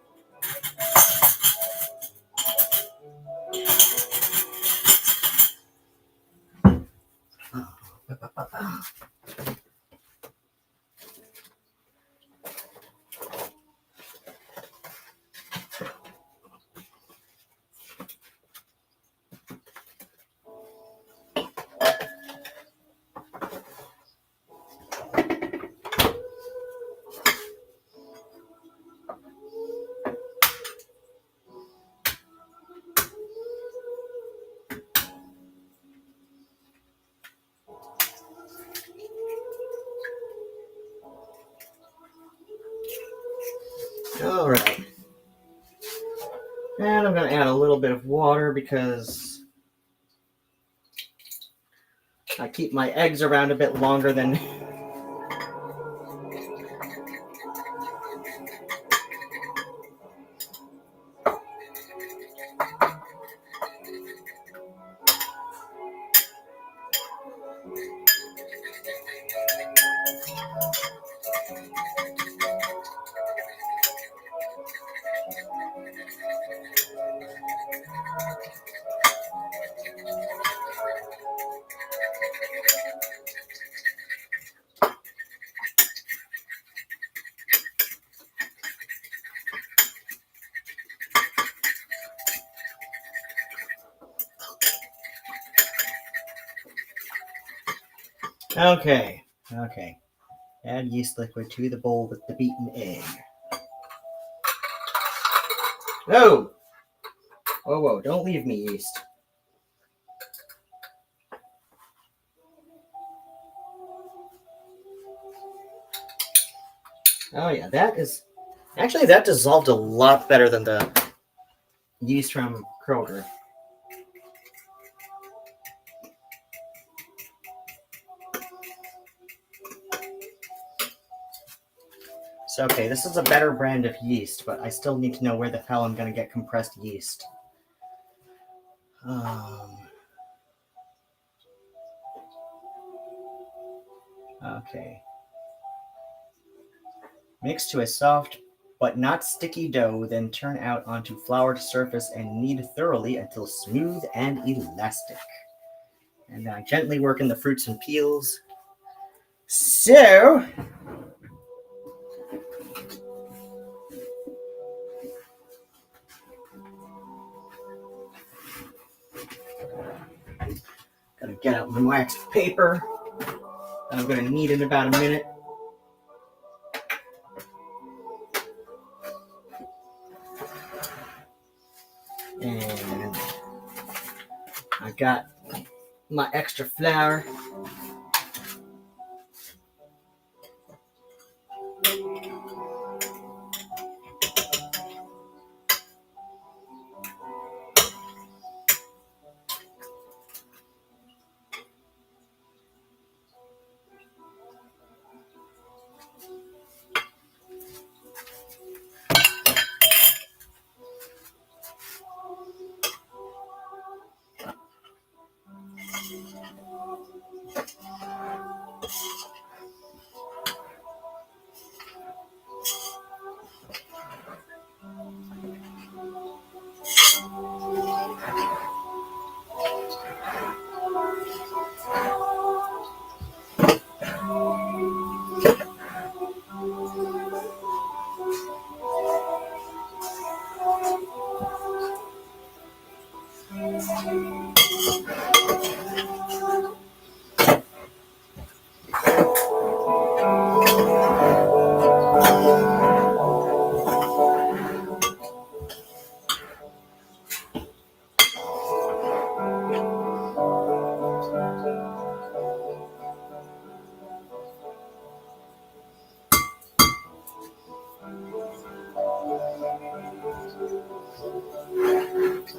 All right. And I'm going to add a little bit of water because I keep my eggs around a bit longer than... Okay. Add yeast liquid to the bowl with the beaten egg. Oh! Whoa, don't leave me, yeast. Oh yeah, that dissolved a lot better than the yeast from Kroger. So, okay, this is a better brand of yeast, but I still need to know where the hell I'm going to get compressed yeast. Okay. Mix to a soft but not sticky dough, then turn out onto floured surface and knead thoroughly until smooth and elastic. And then I gently work in the fruits and peels. So... Gotta get out my waxed paper. I'm gonna knead in about a minute. And I got my extra flour.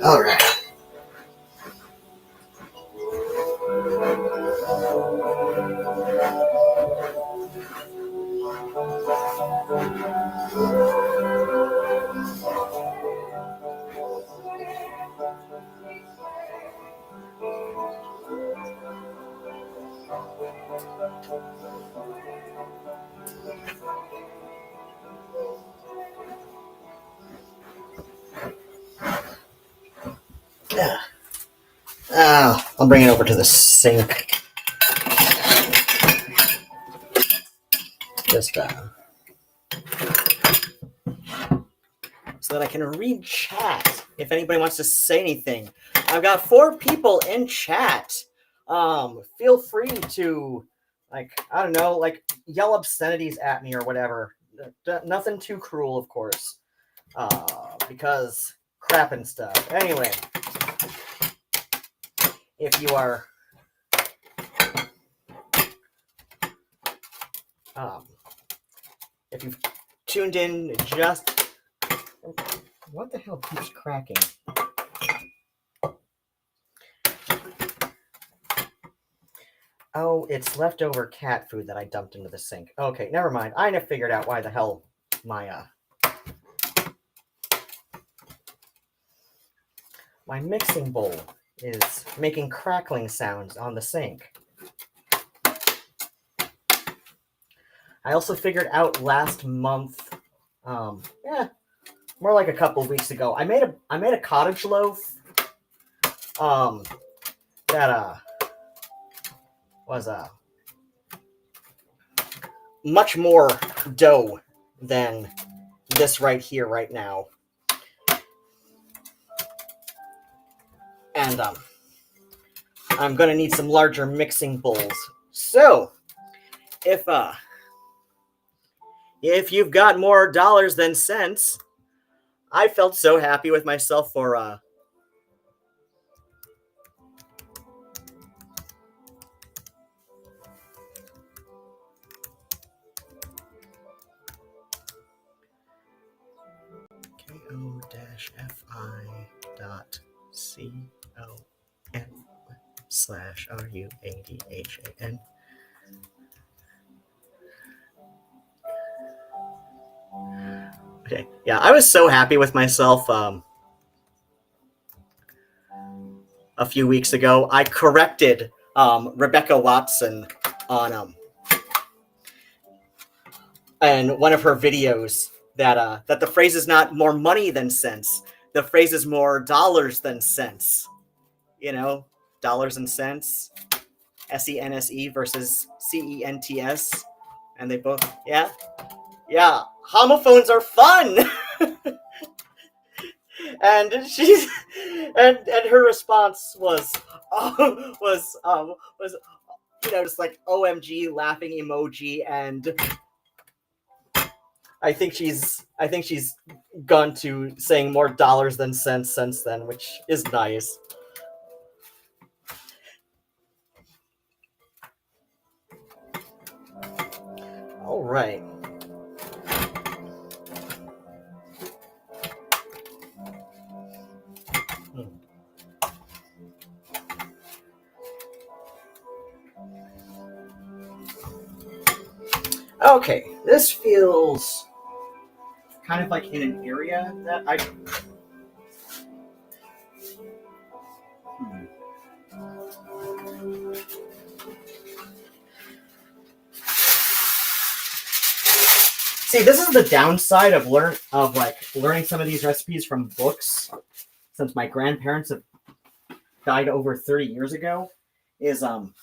All right. Yeah. I'll bring it over to the sink. Just so that I can read chat if anybody wants to say anything. I've got 4 people in chat. Feel free to, like, I don't know, like, yell obscenities at me or whatever. Nothing too cruel, of course, because crap and stuff. Anyway, if you are if you've tuned in just... What the hell keeps cracking? Oh, it's leftover cat food that I dumped into the sink. Okay, never mind. I have figured out why the hell my mixing bowl is making crackling sounds on the sink. I also figured out last month, more like a couple of weeks ago, I made a cottage loaf that was much more dough than this right here right now. And I'm gonna need some larger mixing bowls. So if you've got more dollars than cents, I felt so happy with myself for ko-fi.com/RUADHAN. Okay, yeah, I was so happy with myself a few weeks ago. I corrected Rebecca Watson on and one of her videos that the phrase is not more money than sense. The phrase is more dollars than cents. You know, dollars and cents, SENSE versus CENTS, and they both, yeah, homophones are fun. And her response was just like OMG laughing emoji, and I think she's gone to saying more dollars than cents since then, which is nice. All right. Okay, this feels kind of like in an area that I... See, this is the downside of learning some of these recipes from books, since my grandparents have died over 30 years ago, is I'm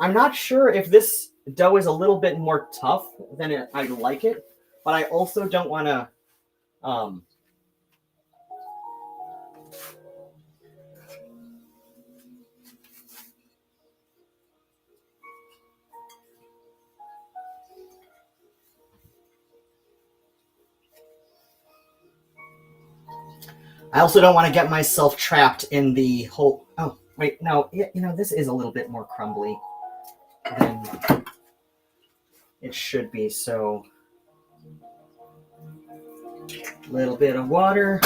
not sure if this dough is a little bit more tough than I'd like it, but I also don't want to get myself trapped in the whole... Oh, wait, no, this is a little bit more crumbly than it should be, so a little bit of water.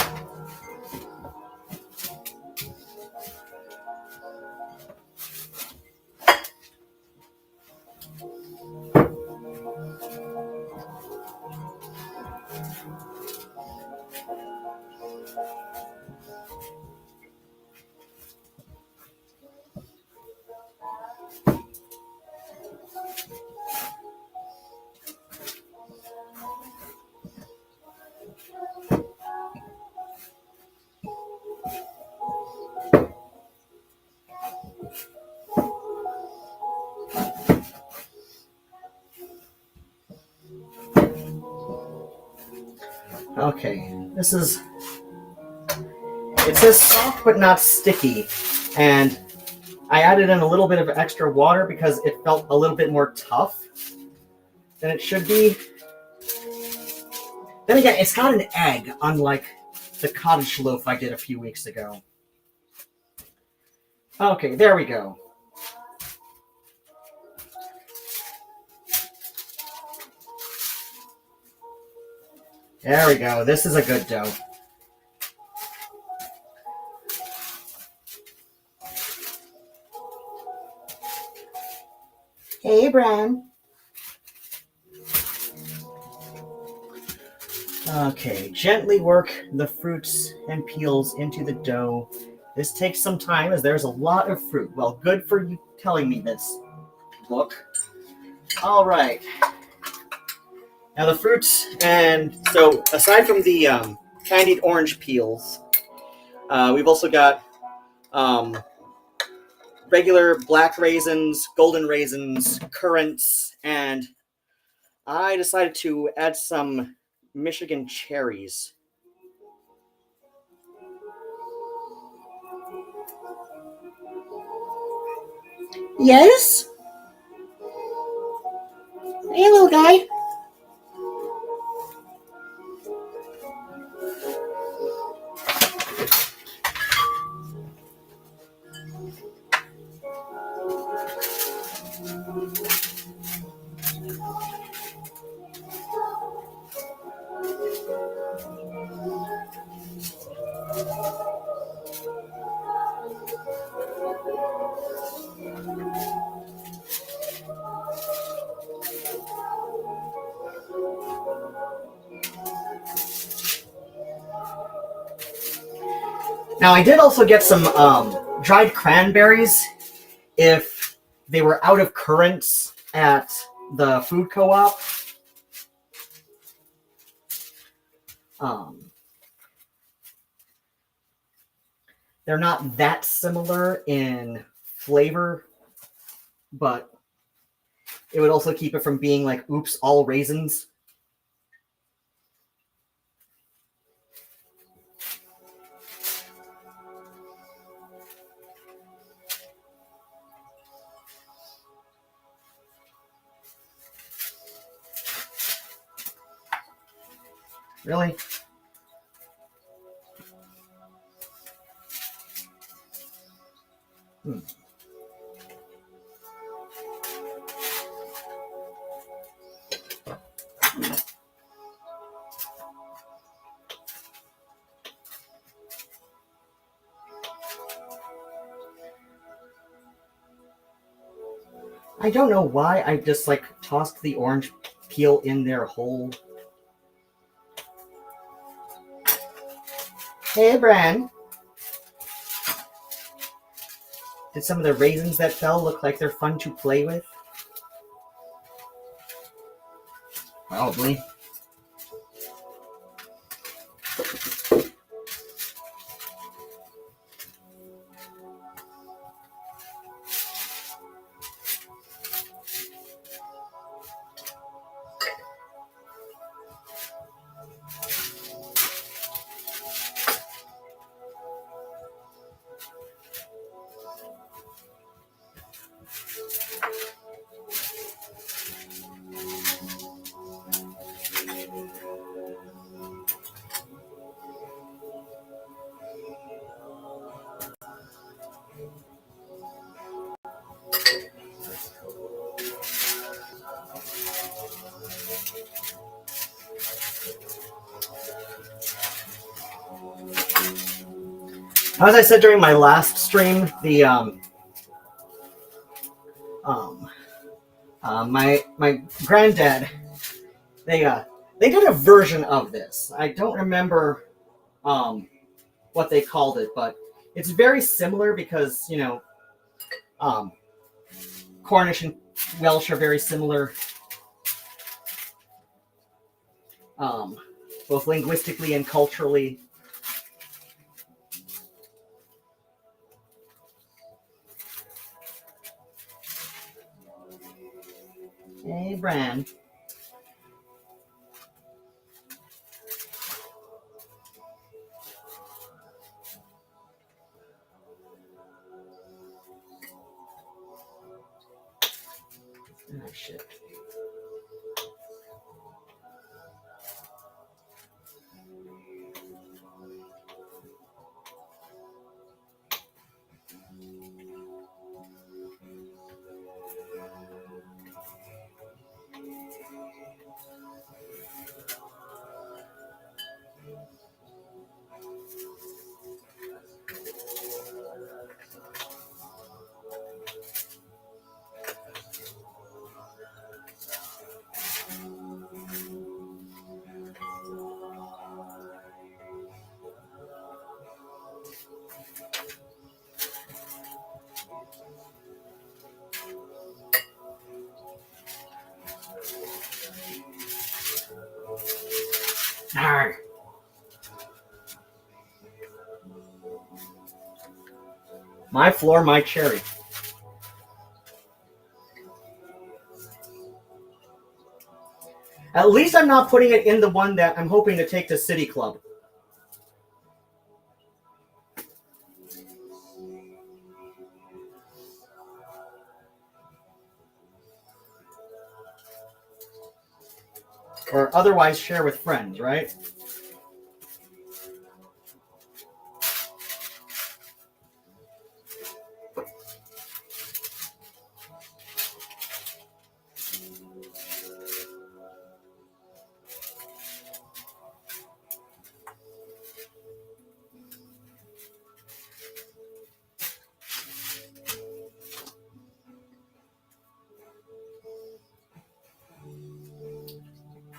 Okay, it says soft but not sticky, and I added in a little bit of extra water because it felt a little bit more tough than it should be. Then again, it's got an egg, unlike the cottage loaf I did a few weeks ago. Okay, there we go. There we go. This is a good dough. Hey, Bran. Okay, gently work the fruits and peels into the dough. This takes some time as there's a lot of fruit. Well, good for you telling me this, book. All right. Now the fruits, and so aside from the candied orange peels, we've also got regular black raisins, golden raisins, currants, and I decided to add some Michigan cherries. Yes? Hey, little guy. Now, I did also get some dried cranberries if they were out of currants at the food co-op. They're not that similar in flavor, but it would also keep it from being like, oops, all raisins. Really? I don't know why I just tossed the orange peel in there whole. Hey, Bran. Did some of the raisins that fell look like they're fun to play with? Probably. As I said during my last stream, the my granddad, they did a version of this. I don't remember what they called it, but it's very similar because, you know, Cornish and Welsh are very similar, both linguistically and culturally. Hey, Bran. Oh, shit. Arr. My floor, my cherry. At least I'm not putting it in the one that I'm hoping to take to City Club. Or otherwise share with friends, right?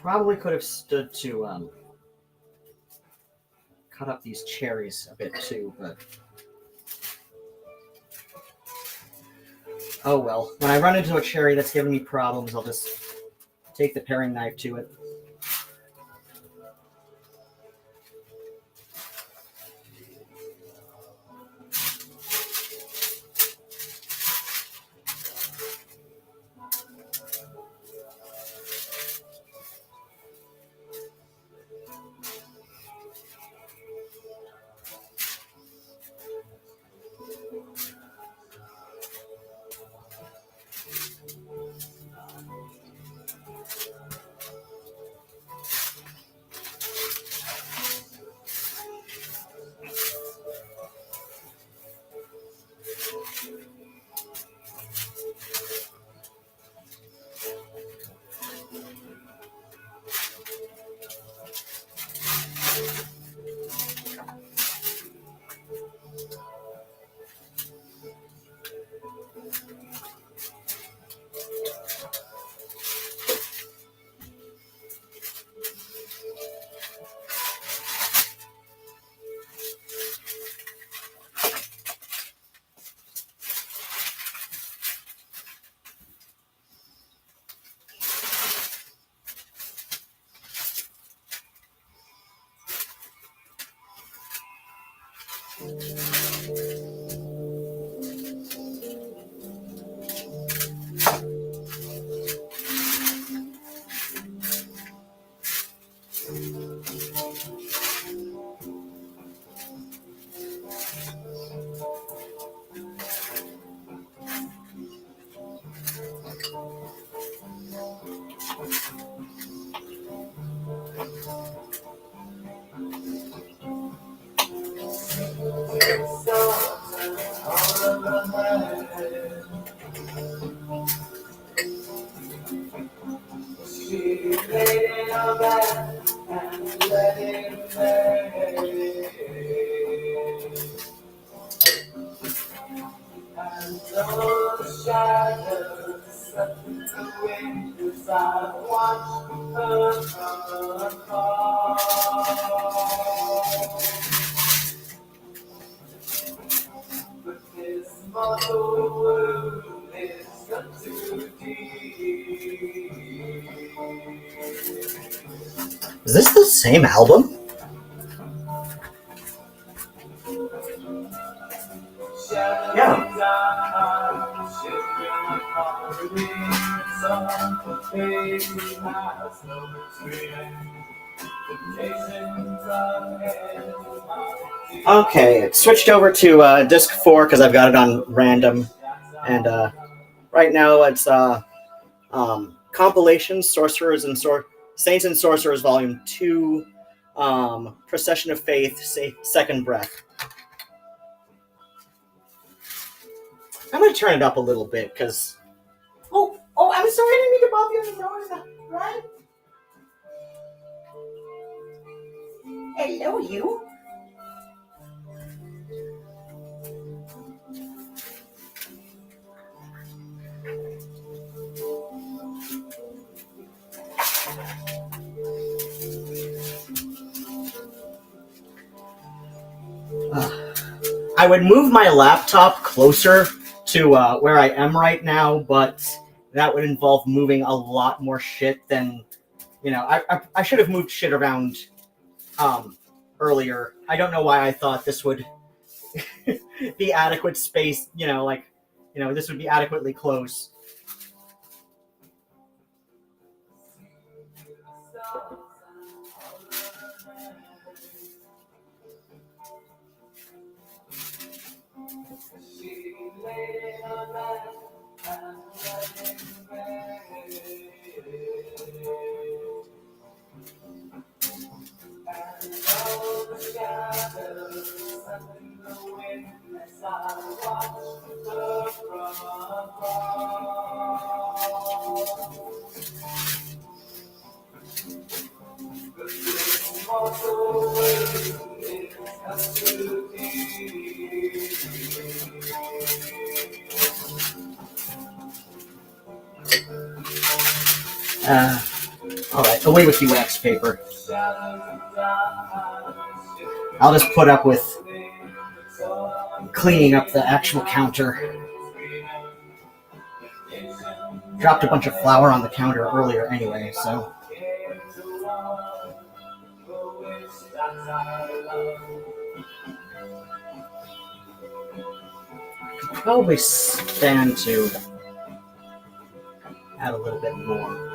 Probably could have stood to cut up these cherries a bit too, but oh well. When I run into a cherry that's giving me problems, I'll just take the paring knife to it. Is this the same album? Yeah. Okay, it switched over to disc 4 because I've got it on random, and right now it's compilation Sorcerers and Saints and Sorcerers Volume 2, Procession of Faith, Second Breath. I'm gonna turn it up a little bit because. Oh, I'm sorry, I didn't mean to bump you on the nose, right? Hello, you. I would move my laptop closer to where I am right now, but that would involve moving a lot more shit than, I should have moved shit around earlier. I don't know why I thought this would be adequate space, this would be adequately close. Alright, away with you, wax paper. I'll just put up with cleaning up the actual counter. Dropped a bunch of flour on the counter earlier anyway, so. Could probably stand to add a little bit more.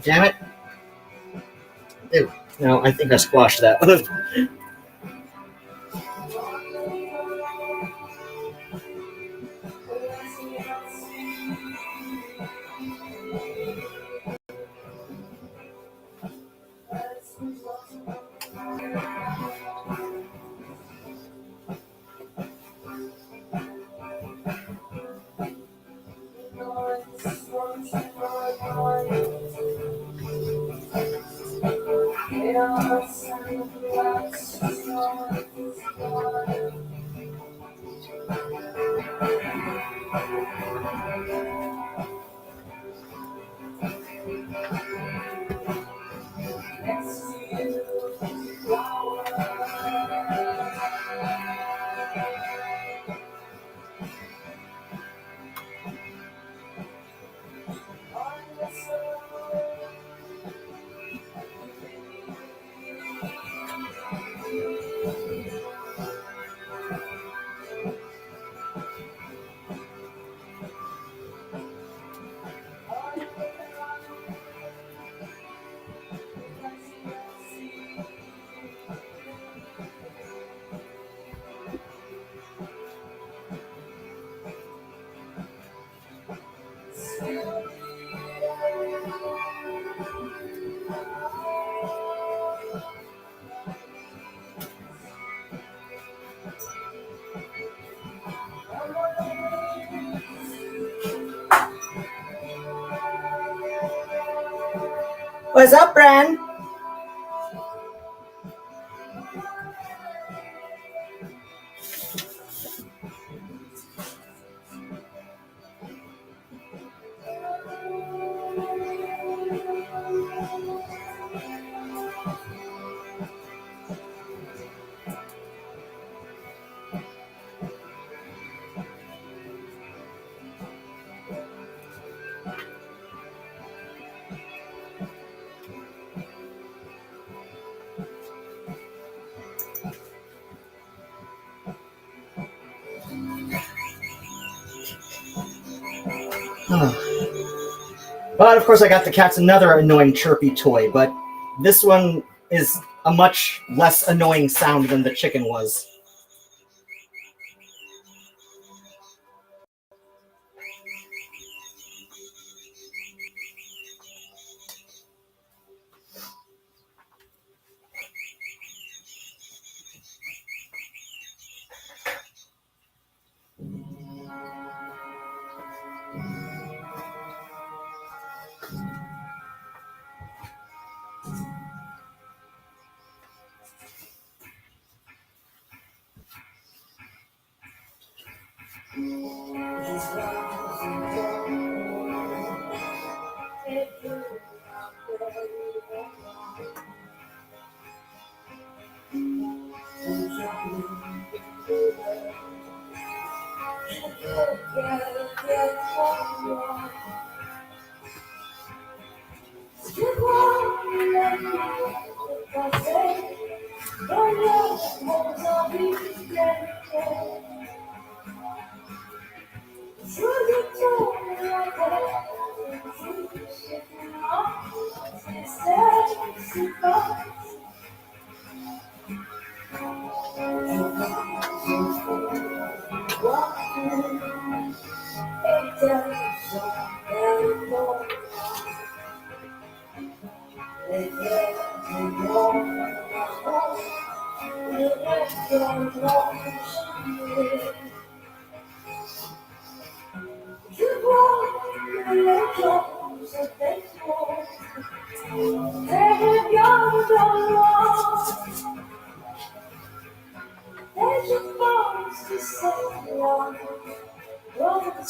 God damn it. Ew. No, I think I squashed that. What's up, Bran? But of course I got the cats another annoying chirpy toy, but this one is a much less annoying sound than the chicken was.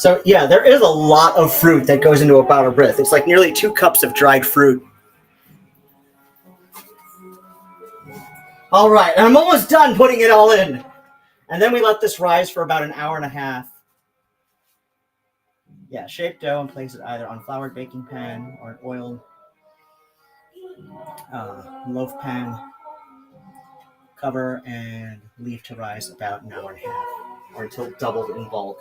So yeah, there is a lot of fruit that goes into a Bara Brith. It's like nearly 2 cups of dried fruit. All right, and I'm almost done putting it all in. And then we let this rise for about an hour and a half. Yeah, shape dough and place it either on floured baking pan or an oiled loaf pan. Cover and leave to rise about an hour and a half, or until doubled in bulk.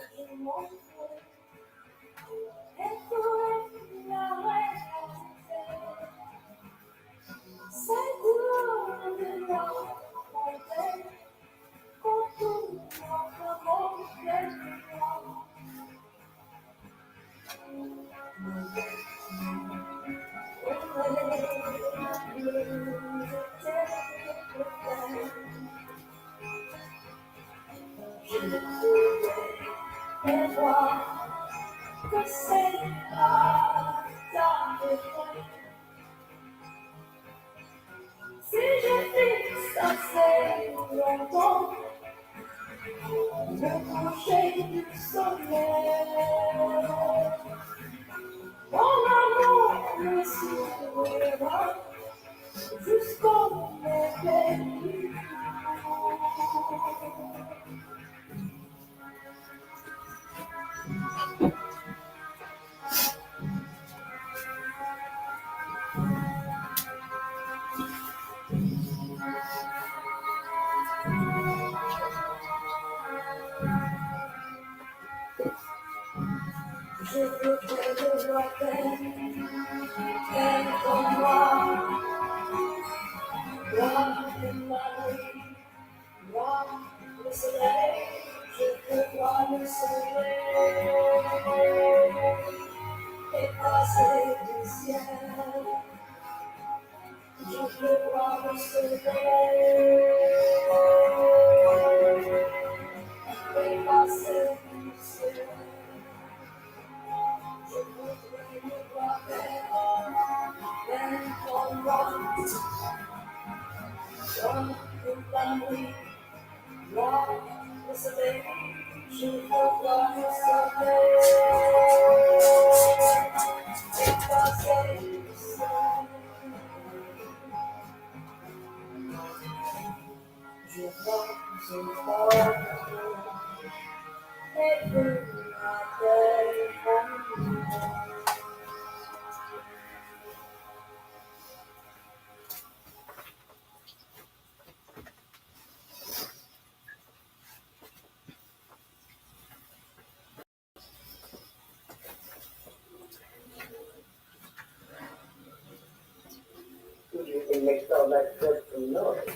Who do you think makes all that dreadful noise?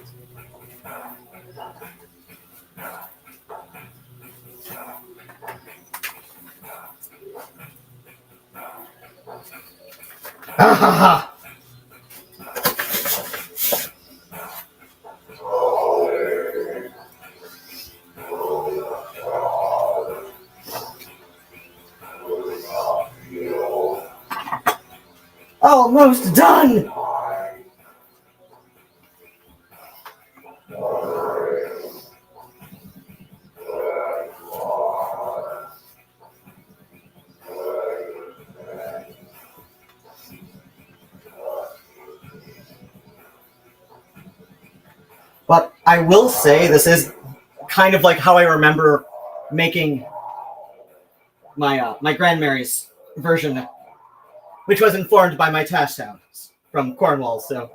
Ha ha ha! Almost done! But I will say this is kind of like how I remember making my grandmary's version, which was informed by my tash house from Cornwall. So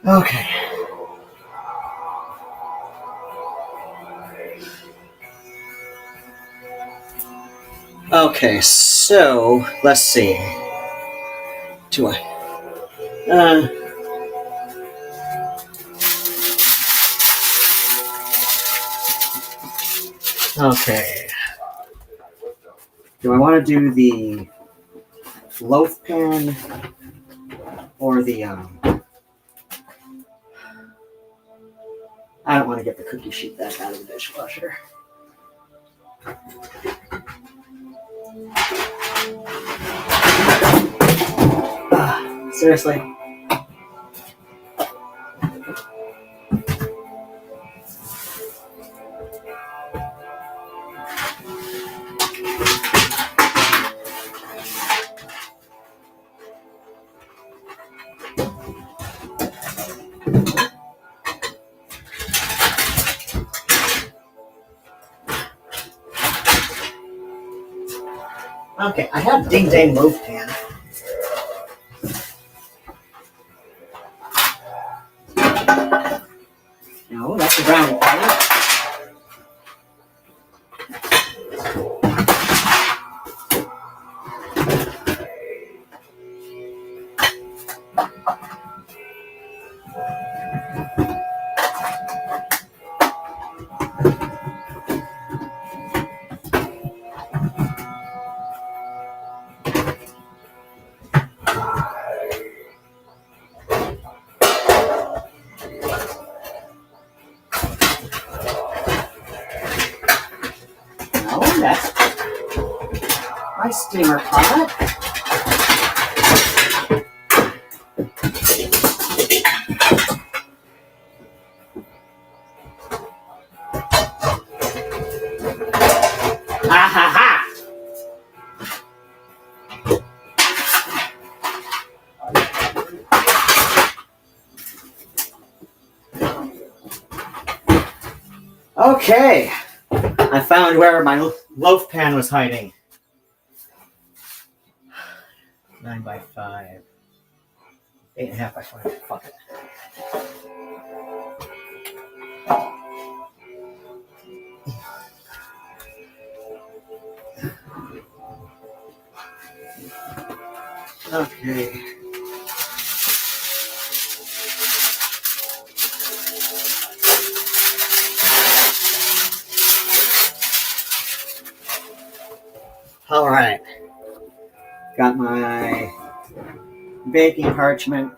Okay. Okay, so let's see. Do I? Okay. Do I want to do the loaf pan or the I don't want to get the cookie sheet back out of the dishwasher. Seriously. Okay, I have ding dang loaf pan. No, that's a brownie pan. No, that's my steamer pot. Ha ha ha! Okay, I found where my loaf pan was hiding. 9 by 5. 8.5 by 5. Fuck it. Okay. All right. Got my baking parchment.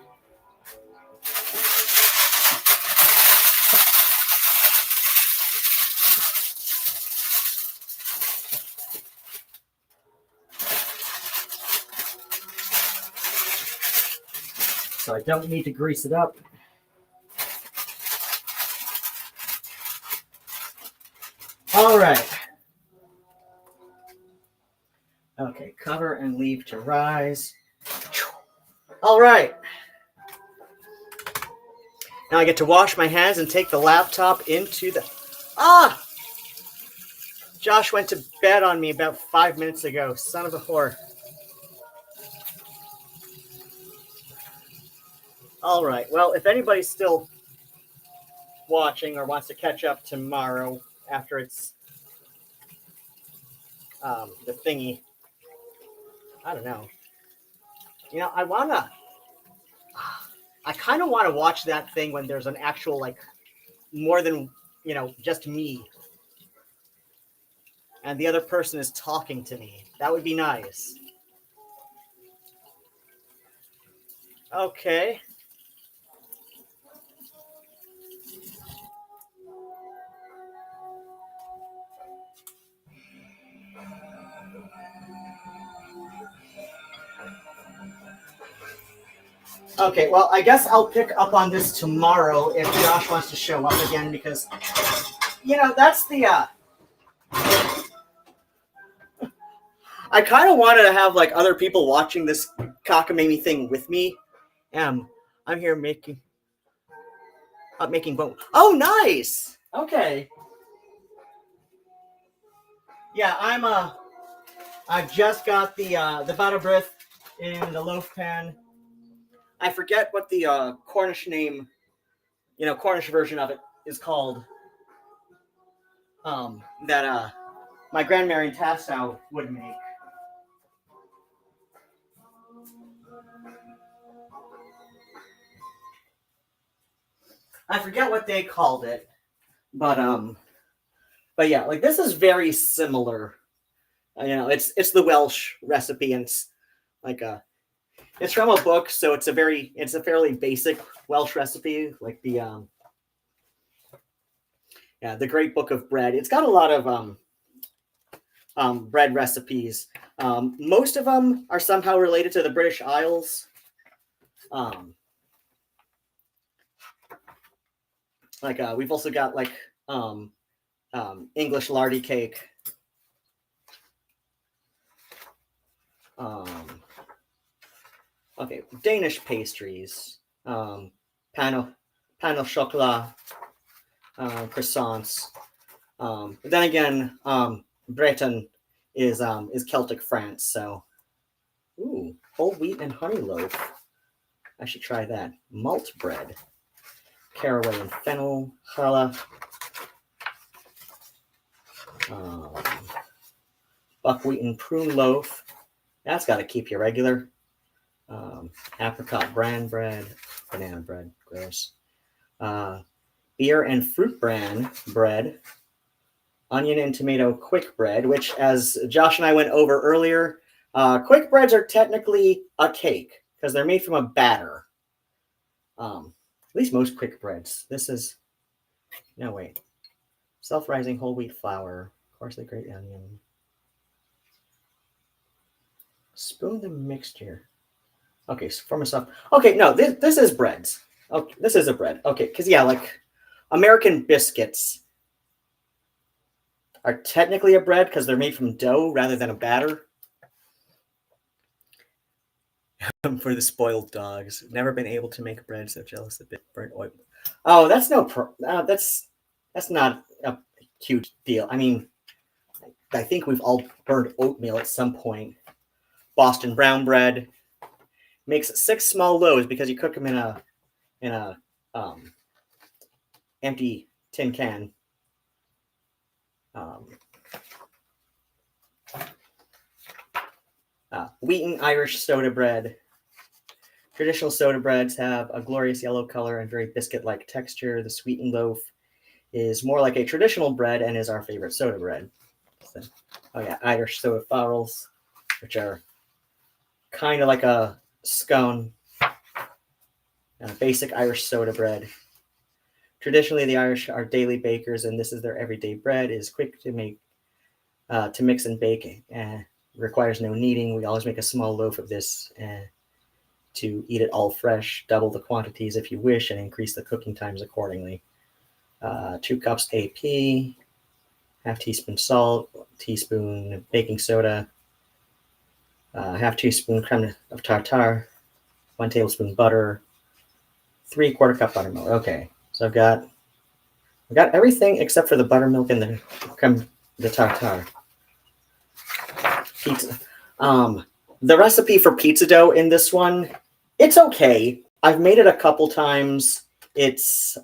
So I don't need to grease it up. All right. Okay, cover and leave to rise. All right. Now I get to wash my hands and take the laptop into the... Josh went to bed on me about 5 minutes ago. Son of a whore. All right. Well, if anybody's still watching or wants to catch up tomorrow after it's the thingy, I don't know. You know, I kind of want to watch that thing when there's an actual, like, more than, just me. and the other person is talking to me. That would be nice. Okay. Okay, well, I guess I'll pick up on this tomorrow if Josh wants to show up again, because, that's the, I kind of wanted to have, other people watching this cockamamie thing with me. I'm here making bone. Oh, nice! Okay. Yeah, I've just got the Bara Brith in the loaf pan. I forget what the Cornish name, Cornish version of it is called. That my grandmother in Tassau would make. I forget what they called it, but yeah, this is very similar. It's the Welsh recipe, and it's it's from a book, so it's a fairly basic Welsh recipe, the Great Book of Bread. It's got a lot of bread recipes. Most of them are somehow related to the British Isles. We've also got English lardy cake. Okay, Danish pastries. Pan au chocolat. Croissants. Then again, Breton is Celtic France, so whole wheat and honey loaf. I should try that. Malt bread. Caraway and fennel, challah. Buckwheat and prune loaf. That's got to keep you regular. Apricot bran bread, banana bread, gross. Beer and fruit bran bread. Onion and tomato quick bread, which, as Josh and I went over earlier, quick breads are technically a cake because they're made from a batter. At least most quick breads. This is, no, wait. Self-rising whole wheat flour, coarsely grated onion. Spoon the mixture. Okay, so for myself. Okay, no, this is breads. Okay, this is a bread. Okay, because American biscuits are technically a bread because they're made from dough rather than a batter. For the spoiled dogs, never been able to make bread, so jealous of burnt oil. Oh, that's that's not a huge deal. I mean, I think we've all burned oatmeal at some point. Boston brown bread makes 6 small loaves because you cook them in a empty tin can. Wheaten Irish soda bread. Traditional soda breads have a glorious yellow color and very biscuit-like texture. The sweetened loaf is more like a traditional bread and is our favorite soda bread. So, Irish soda farls, which are kind of like a scone. Basic Irish soda bread. Traditionally, the Irish are daily bakers, and this is their everyday bread. It is quick to make, to mix and bake. Requires no kneading. We always make a small loaf of this to eat it all fresh. Double the quantities if you wish, and increase the cooking times accordingly. 2 cups AP, half teaspoon salt, teaspoon baking soda, half teaspoon creme of tartare, 1 tablespoon butter, 3/4 cup buttermilk. Okay, so I've got everything except for the buttermilk and the creme de tartare. Pizza. The recipe for pizza dough in this one, it's okay. I've made it a couple times. It's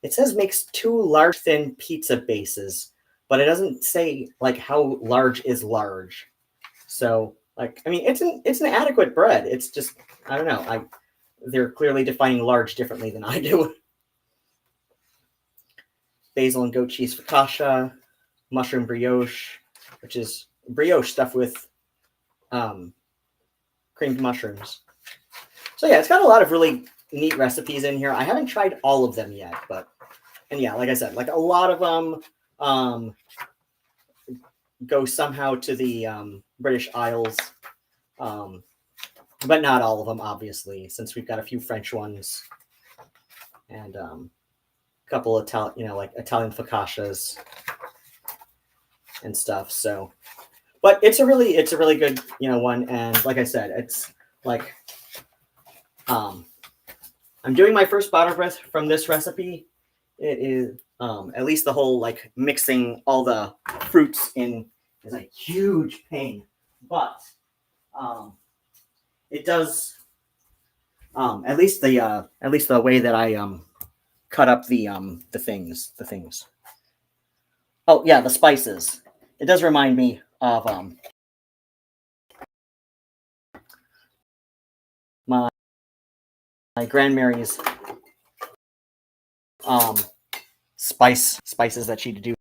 it says makes 2 large thin pizza bases, but it doesn't say how large is large. So it's an adequate bread. It's just, I don't know. They're clearly defining large differently than I do. Basil and goat cheese focaccia. mushroom brioche, which is brioche stuffed with creamed mushrooms. So yeah, it's got a lot of really neat recipes in here. I haven't tried all of them yet, but, and yeah, like I said, like a lot of them go somehow to the British Isles, but not all of them, obviously, since we've got a few French ones and a couple of Italian focaccias and stuff. So, but it's a really good one, and like I said, it's like I'm doing my first Bara Brith from this recipe. It is at least the whole like mixing all the fruits in is a huge pain, but it does at least the way that I cut up the things. Oh yeah, the spices. It does remind me of my grandmary's spices that she'd do